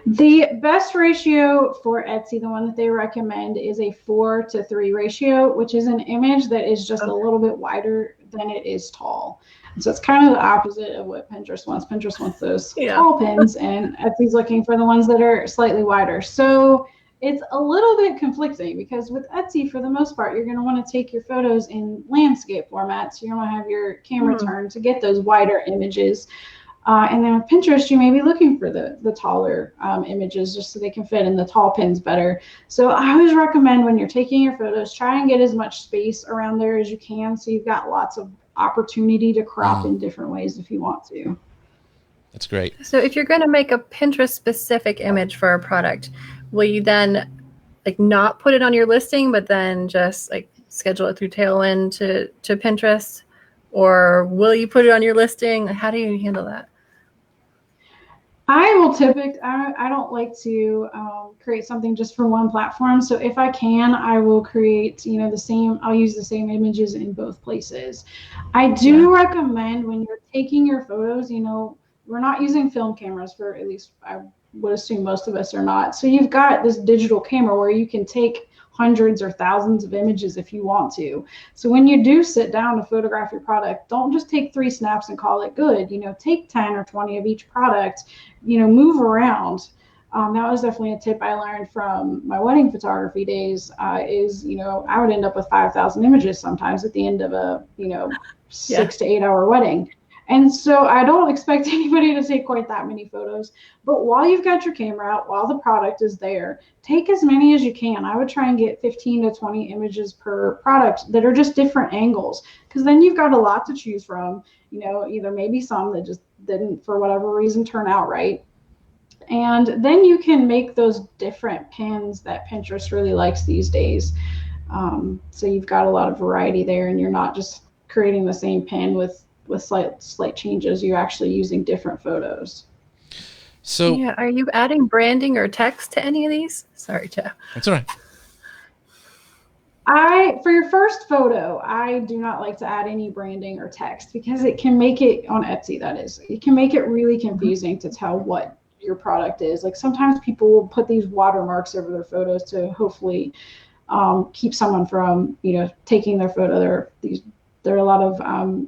C: The best ratio for Etsy, the one that they recommend, is a 4:3 ratio, which is an image that is just a little bit wider than it is tall. And so it's kind of the opposite of what Pinterest wants. Pinterest wants those tall pins, and Etsy's looking for the ones that are slightly wider. So it's a little bit conflicting, because with Etsy, for the most part, you're going to want to take your photos in landscape format. So you're going to have your camera turned to get those wider images. And then with Pinterest, you may be looking for the taller images, just so they can fit in the tall pins better. So I always recommend, when you're taking your photos, try and get as much space around there as you can, so you've got lots of opportunity to crop in different ways if you want to.
A: That's great.
B: So if you're going to make a Pinterest specific image for a product, will you then like not put it on your listing, but then just like schedule it through Tailwind to Pinterest? Or will you put it on your listing? How do you handle that?
C: I will I don't like to create something just for one platform. So if I can, I will create, I'll use the same images in both places. I do recommend, when you're taking your photos, we're not using film cameras, for at least I would assume most of us are not. So you've got this digital camera where you can take hundreds or thousands of images if you want to. So when you do sit down to photograph your product, don't just take 3 snaps and call it good. Take 10 or 20 of each product, move around. That was definitely a tip I learned from my wedding photography days, I would end up with 5,000 images sometimes at the end of a, 6 to 8 hour wedding. And so I don't expect anybody to take quite that many photos, but while you've got your camera out, while the product is there, take as many as you can. I would try and get 15 to 20 images per product that are just different angles, because then you've got a lot to choose from, either maybe some that just didn't, for whatever reason, turn out right. And then you can make those different pins that Pinterest really likes these days. So you've got a lot of variety there, and you're not just creating the same pin with slight changes. You're actually using different photos.
A: So
B: are you adding branding or text to any of these? Sorry, Jeff.
A: That's all right.
C: For your first photo, I do not like to add any branding or text, because it can make it, on Etsy that is, it can make it really confusing to tell what your product is. Like sometimes people will put these watermarks over their photos to hopefully keep someone from, taking their photo. There are a lot of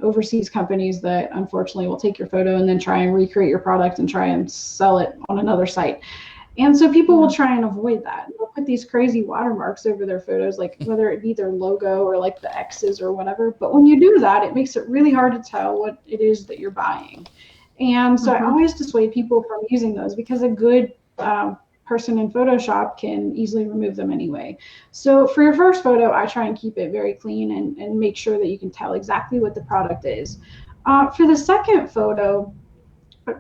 C: overseas companies that unfortunately will take your photo and then try and recreate your product and try and sell it on another site. And so people will try and avoid that. They'll put these crazy watermarks over their photos, like whether it be their logo or like the X's or whatever. But when you do that, it makes it really hard to tell what it is that you're buying. And so I always dissuade people from using those because a good person in Photoshop can easily remove them anyway. So for your first photo, I try and keep it very clean and make sure that you can tell exactly what the product is. For the second photo,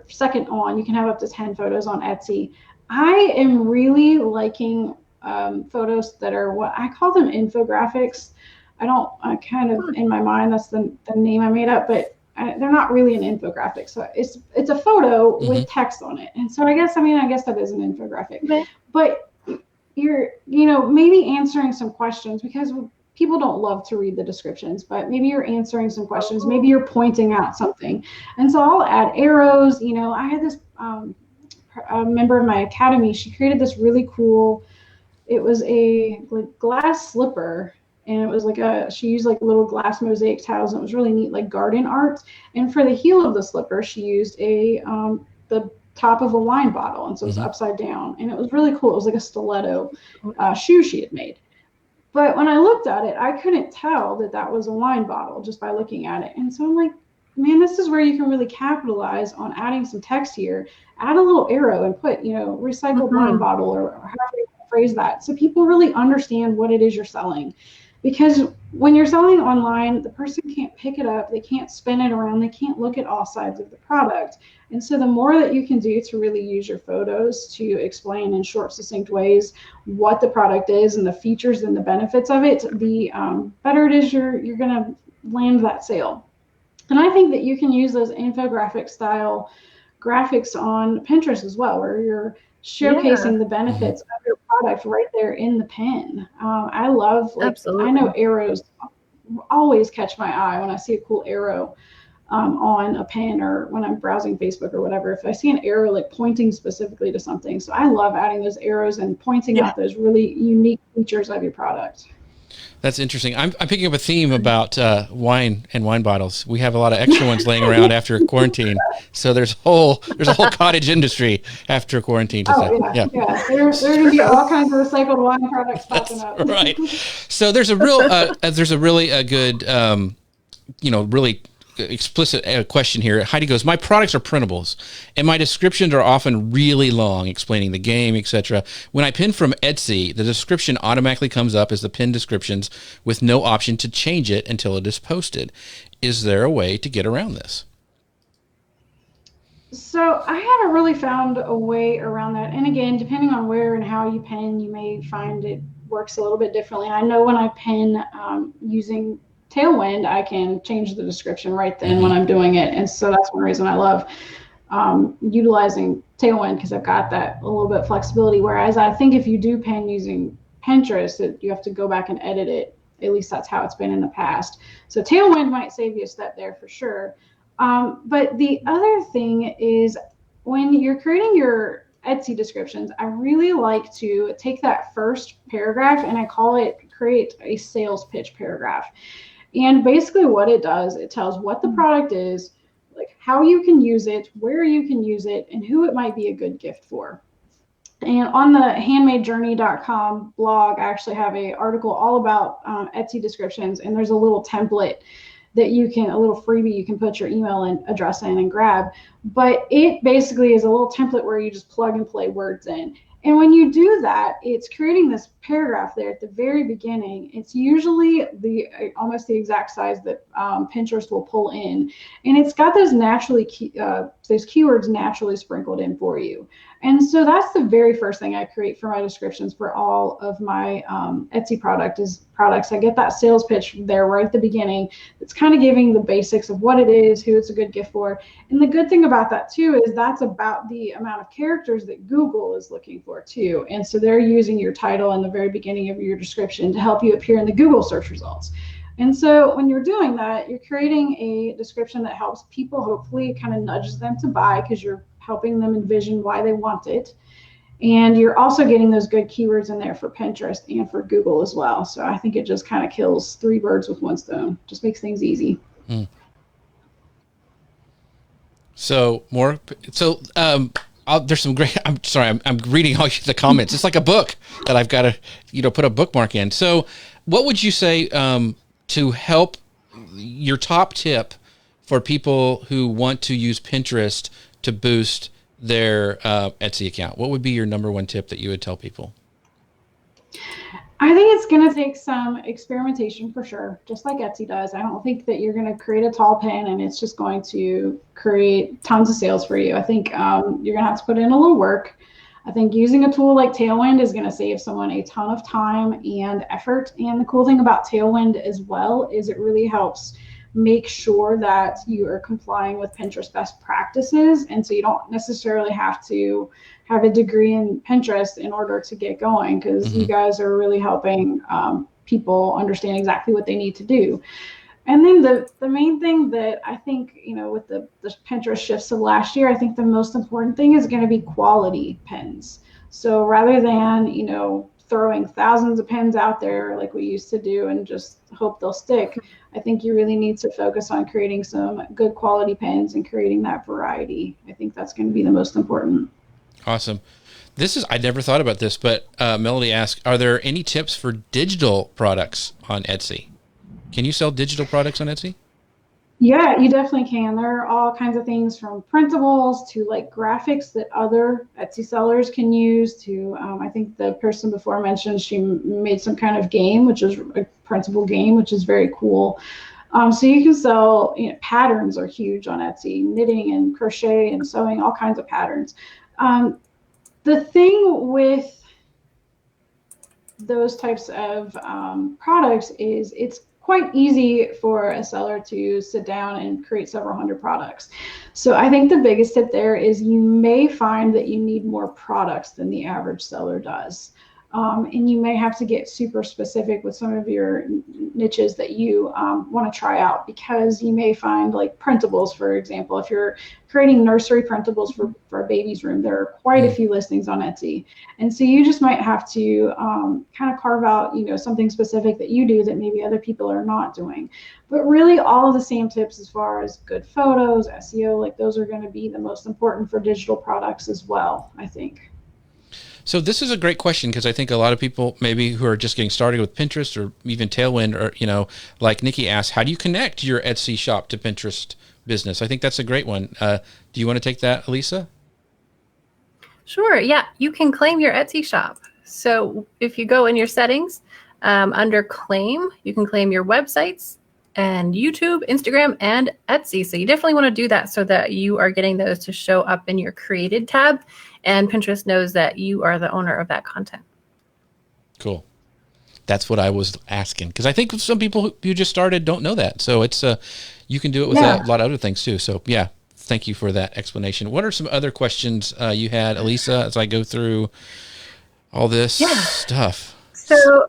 C: second on, you can have up to 10 photos on Etsy. I am really liking photos that are what I call them infographics. I kind of, in my mind, that's the name I made up, but they're not really an infographic. So it's a photo with text on it. And so I guess that is an infographic. Okay. But you're, maybe answering some questions, because people don't love to read the descriptions, but maybe you're answering some questions. Maybe you're pointing out something. And so I'll add arrows. I had this a member of my academy. She created this really cool, it was a glass slipper. And it was she used little glass mosaic tiles, and it was really neat, like garden art. And for the heel of the slipper, she used the top of a wine bottle. And so it was upside down, and it was really cool. It was like a stiletto shoe she had made. But when I looked at it, I couldn't tell that was a wine bottle just by looking at it. And so I'm like, man, this is where you can really capitalize on adding some text here. Add a little arrow and put, recycled wine bottle, or however you phrase that, so people really understand what it is you're selling. Because when you're selling online, the person can't pick it up, they can't spin it around, they can't look at all sides of the product. And so the more that you can do to really use your photos to explain in short, succinct ways what the product is and the features and the benefits of it, the better it is you're going to land that sale. And I think that you can use those infographic style graphics on Pinterest as well, where you're showcasing the benefits of your product right there in the pen. I love, I know arrows always catch my eye when I see a cool arrow on a pen, or when I'm browsing Facebook or whatever. If I see an arrow pointing specifically to something, so I love adding those arrows and pointing out those really unique features of your product.
A: That's interesting. I'm picking up a theme about wine and wine bottles. We have a lot of extra ones laying around after quarantine. So there's a whole cottage industry after quarantine.
C: Yeah. There's going to be all kinds of recycled wine products popping up.
A: Right. So there's a really good, really explicit question here. Heidi goes, my products are printables, and my descriptions are often really long, explaining the game, etc. When I pin from Etsy, the description automatically comes up as the pin descriptions with no option to change it until it is posted. Is there a way to get around this?
C: So I haven't really found a way around that. And again, depending on where and how you pin, you may find it works a little bit differently. I know when I pin using Tailwind, I can change the description right then when I'm doing it. And so that's one reason I love utilizing Tailwind, because I've got that a little bit of flexibility. Whereas I think if you do pen using Pinterest, you have to go back and edit it. At least that's how it's been in the past. So Tailwind might save you a step there for sure. But the other thing is, when you're creating your Etsy descriptions, I really like to take that first paragraph and I call it create a sales pitch paragraph. And basically what it does, it tells what the product is, how you can use it, where you can use it, and who it might be a good gift for. And on the handmadejourney.com blog, I actually have an article all about Etsy descriptions, and there's a little template that a little freebie you can put your email and address in and grab. But it basically is a little template where you just plug and play words in. And when you do that, it's creating this paragraph there at the very beginning. It's usually almost the exact size that Pinterest will pull in, and it's got those those keywords naturally sprinkled in for you. And so that's the very first thing I create for my descriptions for all of my Etsy products. I get that sales pitch there right at the beginning. It's kind of giving the basics of what it is, who it's a good gift for. And the good thing about that too is that's about the amount of characters that Google is looking for too. And so they're using your title in the very beginning of your description to help you appear in the Google search results. And so when you're doing that, you're creating a description that helps people, hopefully kind of nudges them to buy, because you're helping them envision why they want it. And you're also getting those good keywords in there for Pinterest and for Google as well. So I think it just kind of kills 3 birds with 1 stone. Just makes things easy.
A: So there's some great, I'm sorry, I'm reading all the comments. It's like a book that I've got to, put a bookmark in. So what would you say to help, your top tip for people who want to use Pinterest to boost their Etsy account? What would be your number one tip that you would tell people?
C: I think it's going to take some experimentation for sure, just like Etsy does. I don't think that you're going to create a tall pin and it's just going to create tons of sales for you. I think you're going to have to put in a little work. I think using a tool like Tailwind is going to save someone a ton of time and effort. And the cool thing about Tailwind as well is it really helps make sure that you are complying with Pinterest best practices. And so you don't necessarily have to have a degree in Pinterest in order to get going, because you guys are really helping people understand exactly what they need to do. And then the main thing that I think, with the Pinterest shifts of last year, I think the most important thing is going to be quality pins. So rather than, throwing thousands of pins out there like we used to do and just hope they'll stick, I think you really need to focus on creating some good quality pins and creating that variety. I think that's going to be the most important.
A: Awesome. I never thought about this, but Melody asked, are there any tips for digital products on Etsy? Can you sell digital products on Etsy?
C: Yeah, you definitely can. There are all kinds of things from printables to like graphics that other Etsy sellers can use to, I think the person before mentioned she made some kind of game, which is a printable game, which is very cool. So you can sell, patterns are huge on Etsy, knitting and crochet and sewing, all kinds of patterns. The thing with those types of products is it's quite easy for a seller to sit down and create several hundred products. So I think the biggest tip there is you may find that you need more products than the average seller does. And you may have to get super specific with some of your niches that you want to try out, because you may find like printables, for example. If you're creating nursery printables for a baby's room, there are quite a few listings on Etsy. And so you just might have to kind of carve out, something specific that you do that maybe other people are not doing. But really all of the same tips as far as good photos, SEO, like those are going to be the most important for digital products as well, I think.
A: So this is a great question, because I think a lot of people maybe who are just getting started with Pinterest or even Tailwind, or, like Nikki asked, how do you connect your Etsy shop to Pinterest business? I think that's a great one. Do you want to take that, Elisa?
B: Sure. Yeah, you can claim your Etsy shop. So if you go in your settings under claim, you can claim your websites and YouTube, Instagram, and Etsy. So you definitely want to do that so that you are getting those to show up in your created tab, and Pinterest knows that you are the owner of that content.
A: Cool. That's what I was asking, because I think some people who just started don't know that. So it's you can do it with a lot of other things too. So yeah, thank you for that explanation. What are some other questions you had, Elisa, as I go through all this stuff?
B: So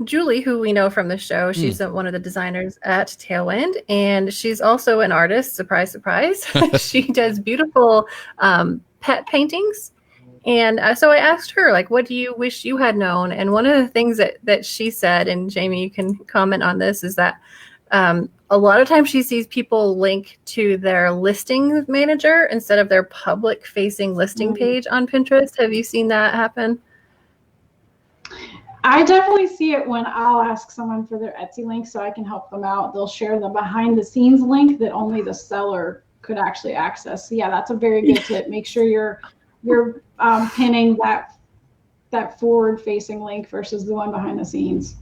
B: Julie, who we know from the show, she's one of the designers at Tailwind, and she's also an artist. Surprise, surprise. She does beautiful pet paintings. And so I asked her, like, what do you wish you had known? And one of the things that she said, and Jami, you can comment on this, is that a lot of times she sees people link to their listing manager instead of their public-facing listing page on Pinterest. Have you seen that happen?
C: I definitely see it when I'll ask someone for their Etsy link so I can help them out. They'll share the behind the scenes link that only the seller could actually access. So yeah, that's a very good tip. Make sure you're pinning that forward facing link versus the one behind the scenes.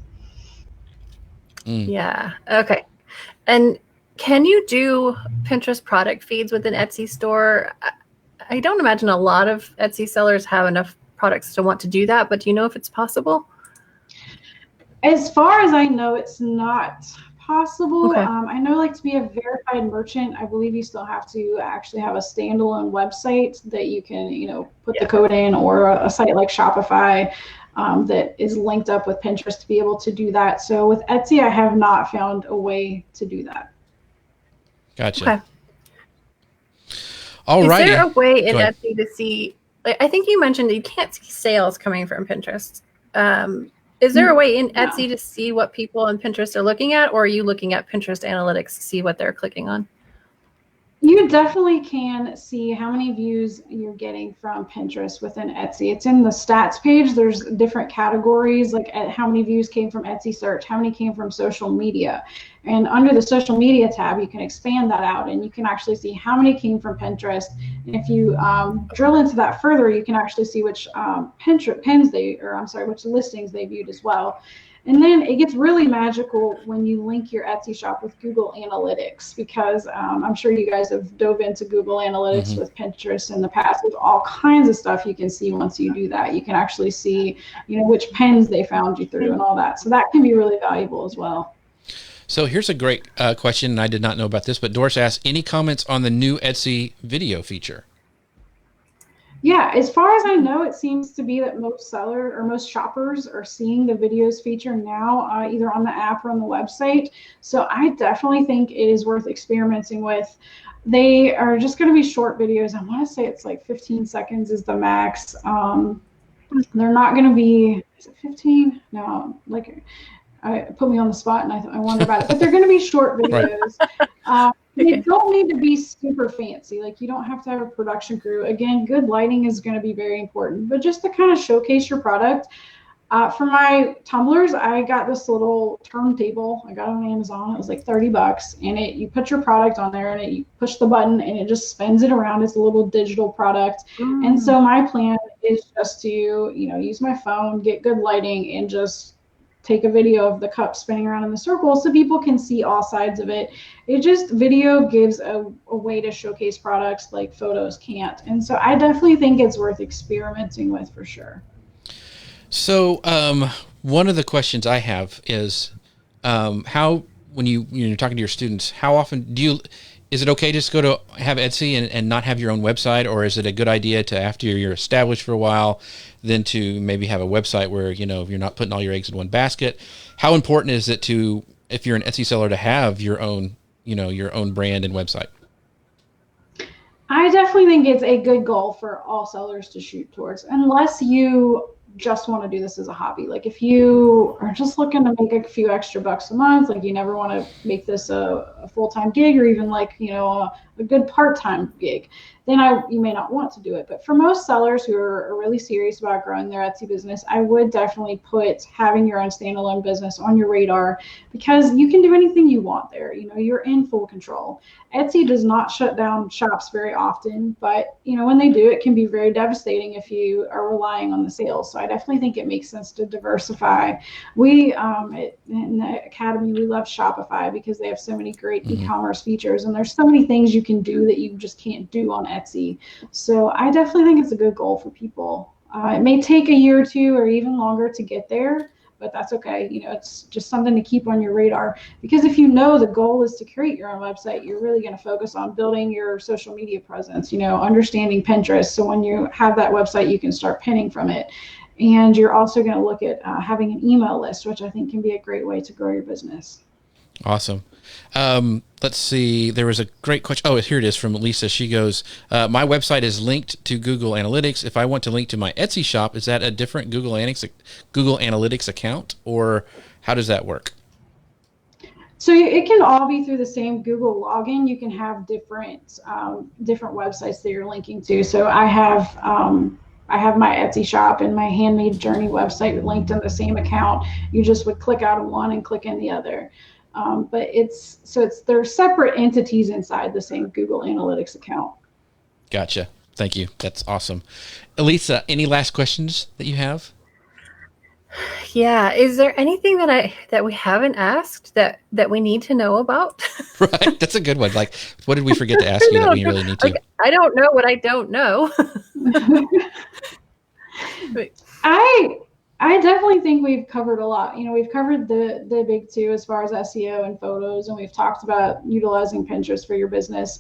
B: Yeah. Okay. And can you do Pinterest product feeds with an Etsy store? I don't imagine a lot of Etsy sellers have enough products to want to do that, but do you know if it's possible?
C: As far as I know, it's not possible.
B: Okay.
C: I know, like, to be a verified merchant, I believe you still have to actually have a standalone website that you can, put the code in, or a site like Shopify that is linked up with Pinterest to be able to do that. So with Etsy, I have not found a way to do that.
A: Gotcha.
B: Okay.
A: All right.
B: Is there a way in Etsy to see, like, I think you mentioned that you can't see sales coming from Pinterest. Is there a way in Etsy to see what people on Pinterest are looking at, or are you looking at Pinterest analytics to see what they're clicking on?
C: You definitely can see how many views you're getting from Pinterest within Etsy. It's in the stats page. There's different categories, like how many views came from Etsy search, how many came from social media. And under the social media tab, you can expand that out and you can actually see how many came from Pinterest. And if you drill into that further, you can actually see which which listings they viewed as well. And then it gets really magical when you link your Etsy shop with Google Analytics, because I'm sure you guys have dove into Google Analytics with Pinterest in the past. There's all kinds of stuff you can see once you do that. You can actually see, which pens they found you through and all that. So that can be really valuable as well.
A: So here's a great question, and I did not know about this, but Doris asked, any comments on the new Etsy video feature?
C: Yeah, as far as I know, it seems to be that most sellers or most shoppers are seeing the videos feature now, either on the app or on the website. So I definitely think it is worth experimenting with. They are just going to be short videos. I want to say it's like 15 seconds is the max. They're not going to be, is it 15? No, like I put me on the spot and I wonder about it. But they're going to be short videos. Right. They don't need to be super fancy. Like, you don't have to have a production crew. Again, good lighting is going to be very important, but just to kind of showcase your product. For my tumblers, I got this little turntable. I got it on Amazon. It was like $30, and you put your product on there, and you push the button, and it just spins it around. It's a little digital product. And so my plan is just to, use my phone, get good lighting, and just take a video of the cup spinning around in the circle so people can see all sides of it. Video gives a way to showcase products like photos can't. And so I definitely think it's worth experimenting with for sure.
A: So one of the questions I have is how, when you're talking to your students, how often is it okay just go to have Etsy and not have your own website, or is it a good idea to, after you're established for a while, then to maybe have a website where, you're not putting all your eggs in one basket? How important is it to, if you're an Etsy seller, to have your own, your own brand and website?
C: I definitely think it's a good goal for all sellers to shoot towards, unless you just want to do this as a hobby. Like, if you are just looking to make a few extra bucks a month, like you never want to make this a full-time gig, or even like, a good part-time gig, then you may not want to do it. But for most sellers who are really serious about growing their Etsy business, I would definitely put having your own standalone business on your radar, because you can do anything you want there. You're in full control. Etsy does not shut down shops very often, but when they do, it can be very devastating if you are relying on the sales. So I definitely think it makes sense to diversify. We in the Academy, we love Shopify because they have so many great e-commerce features, and there's so many things you can do that you just can't do on Etsy. So I definitely think it's a good goal for people. It may take a year or two or even longer to get there, but that's okay. It's just something to keep on your radar, because if the goal is to create your own website, you're really going to focus on building your social media presence, understanding Pinterest. So when you have that website, you can start pinning from it. And you're also going to look at having an email list, which I think can be a great way to grow your business.
A: Awesome. Let's see. There was a great question. Oh, here it is from Lisa. She goes, my website is linked to Google Analytics. If I want to link to my Etsy shop, is that a different Google Analytics account, or how does that work?
C: So it can all be through the same Google login. You can have different websites that you're linking to. So I have my Etsy shop and my Handmade Journey website linked in the same account. You just would click out of one and click in the other. But they're separate entities inside the same Google Analytics account.
A: Gotcha. Thank you. That's awesome. Elisa, any last questions that you have?
B: Yeah. Is there anything that we haven't asked that we need to know about?
A: Right. That's a good one. Like, what did we forget to ask you that we really need to?
B: Like, I don't know what I don't know.
C: I definitely think we've covered a lot. We've covered the big two as far as SEO and photos, and we've talked about utilizing Pinterest for your business.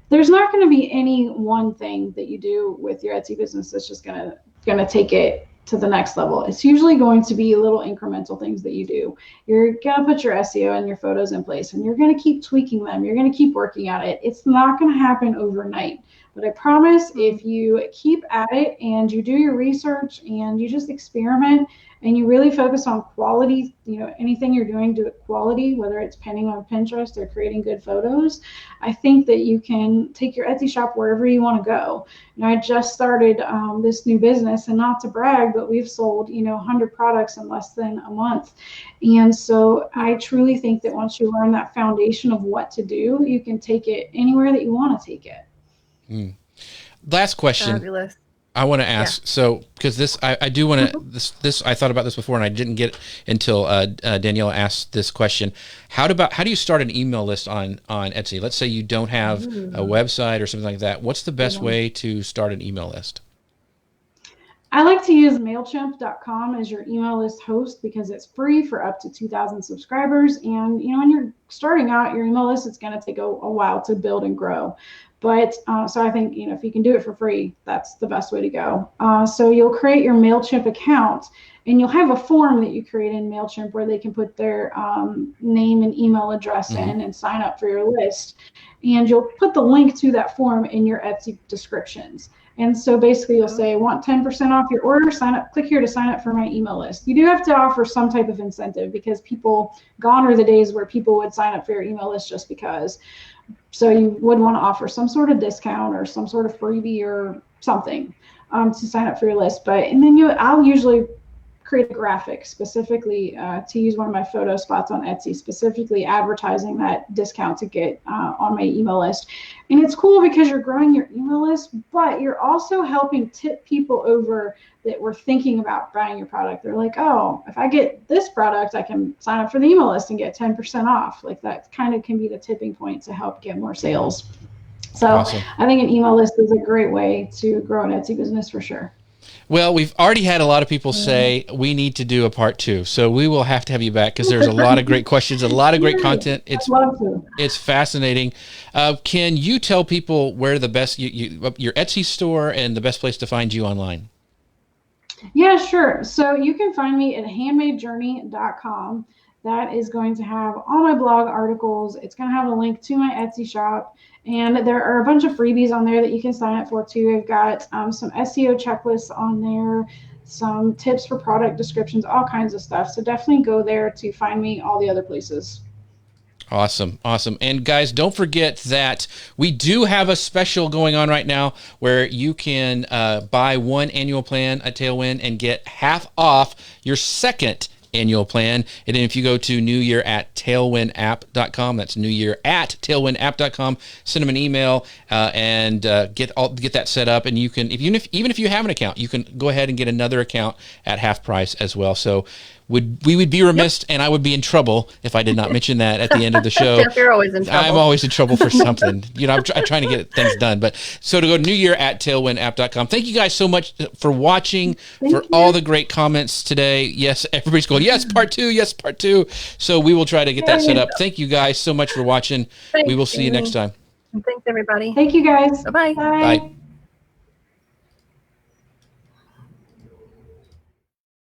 C: There's not going to be any one thing that you do with your Etsy business that's just going to take it to the next level. It's usually going to be little incremental things that you do. You're going to put your SEO and your photos in place, and you're going to keep tweaking them. You're going to keep working at it. It's not going to happen overnight. But I promise if you keep at it and you do your research and you just experiment and you really focus on quality, anything you're doing, do it quality, whether it's pinning on Pinterest or creating good photos, I think that you can take your Etsy shop wherever you want to go. I just started this new business, and not to brag, but we've sold, 100 products in less than a month. And so I truly think that once you learn that foundation of what to do, you can take it anywhere that you want to take it.
A: Last question.
B: Fabulous.
A: I want to ask, so because this, I do want to, this, I thought about this before and I didn't get it until Daniela asked this question. How do you start an email list on Etsy? Let's say you don't have a website or something like that. What's the best way to start an email list?
C: I like to use MailChimp.com as your email list host because it's free for up to 2,000 subscribers. And, when you're starting out your email list, it's going to take a while to build and grow. But so I think, if you can do it for free, that's the best way to go. So you'll create your MailChimp account, and you'll have a form that you create in MailChimp where they can put their name and email address in and sign up for your list. And you'll put the link to that form in your Etsy descriptions. And so basically you'll say, want 10% off your order, sign up, click here to sign up for my email list. You do have to offer some type of incentive because gone are the days where people would sign up for your email list just because. So you would want to offer some sort of discount or some sort of freebie or something to sign up for your list. And then I'll usually create a graphic specifically to use one of my photo spots on Etsy, specifically advertising that discount to get on my email list. And it's cool because you're growing your email list, but you're also helping tip people over that were thinking about buying your product. They're like, oh, if I get this product, I can sign up for the email list and get 10% off. Like that kind of can be the tipping point to help get more sales. So awesome. I think an email list is a great way to grow an Etsy business for sure.
A: Well, we've already had a lot of people say we need to do a part 2. So we will have to have you back because there's a lot of great questions, a lot of great content. It's fascinating. Can you tell people where the best, your Etsy store and the best place to find you online?
C: Yeah, sure. So you can find me at handmadejourney.com. That is going to have all my blog articles. It's going to have a link to my Etsy shop. And there are a bunch of freebies on there that you can sign up for too. I've got some SEO checklists on there, some tips for product descriptions, all kinds of stuff. So definitely go there to find me all the other places.
A: Awesome. And guys, don't forget that we do have a special going on right now where you can buy one annual plan at Tailwind and get half off your second annual plan. And then if you go to newyear@tailwindapp.com, that's newyear@tailwindapp.com, send them an email and get that set up. And you can, even if you have an account, you can go ahead and get another account at half price as well. So we would be remiss, and I would be in trouble if I did not mention that at the end of the show.
B: You're always in trouble.
A: I'm always in trouble for something. I'm trying to get things done. But so to go to newyear@tailwindapp.com. Thank you guys so much for watching, all the great comments today. Yes, everybody's going, yes, part 2, yes, part 2. So we will try to get that set up. Thank you guys so much for watching. We will see you next time.
B: Thanks, everybody.
C: Thank you, guys.
B: Bye-bye.
C: Bye.
A: Bye.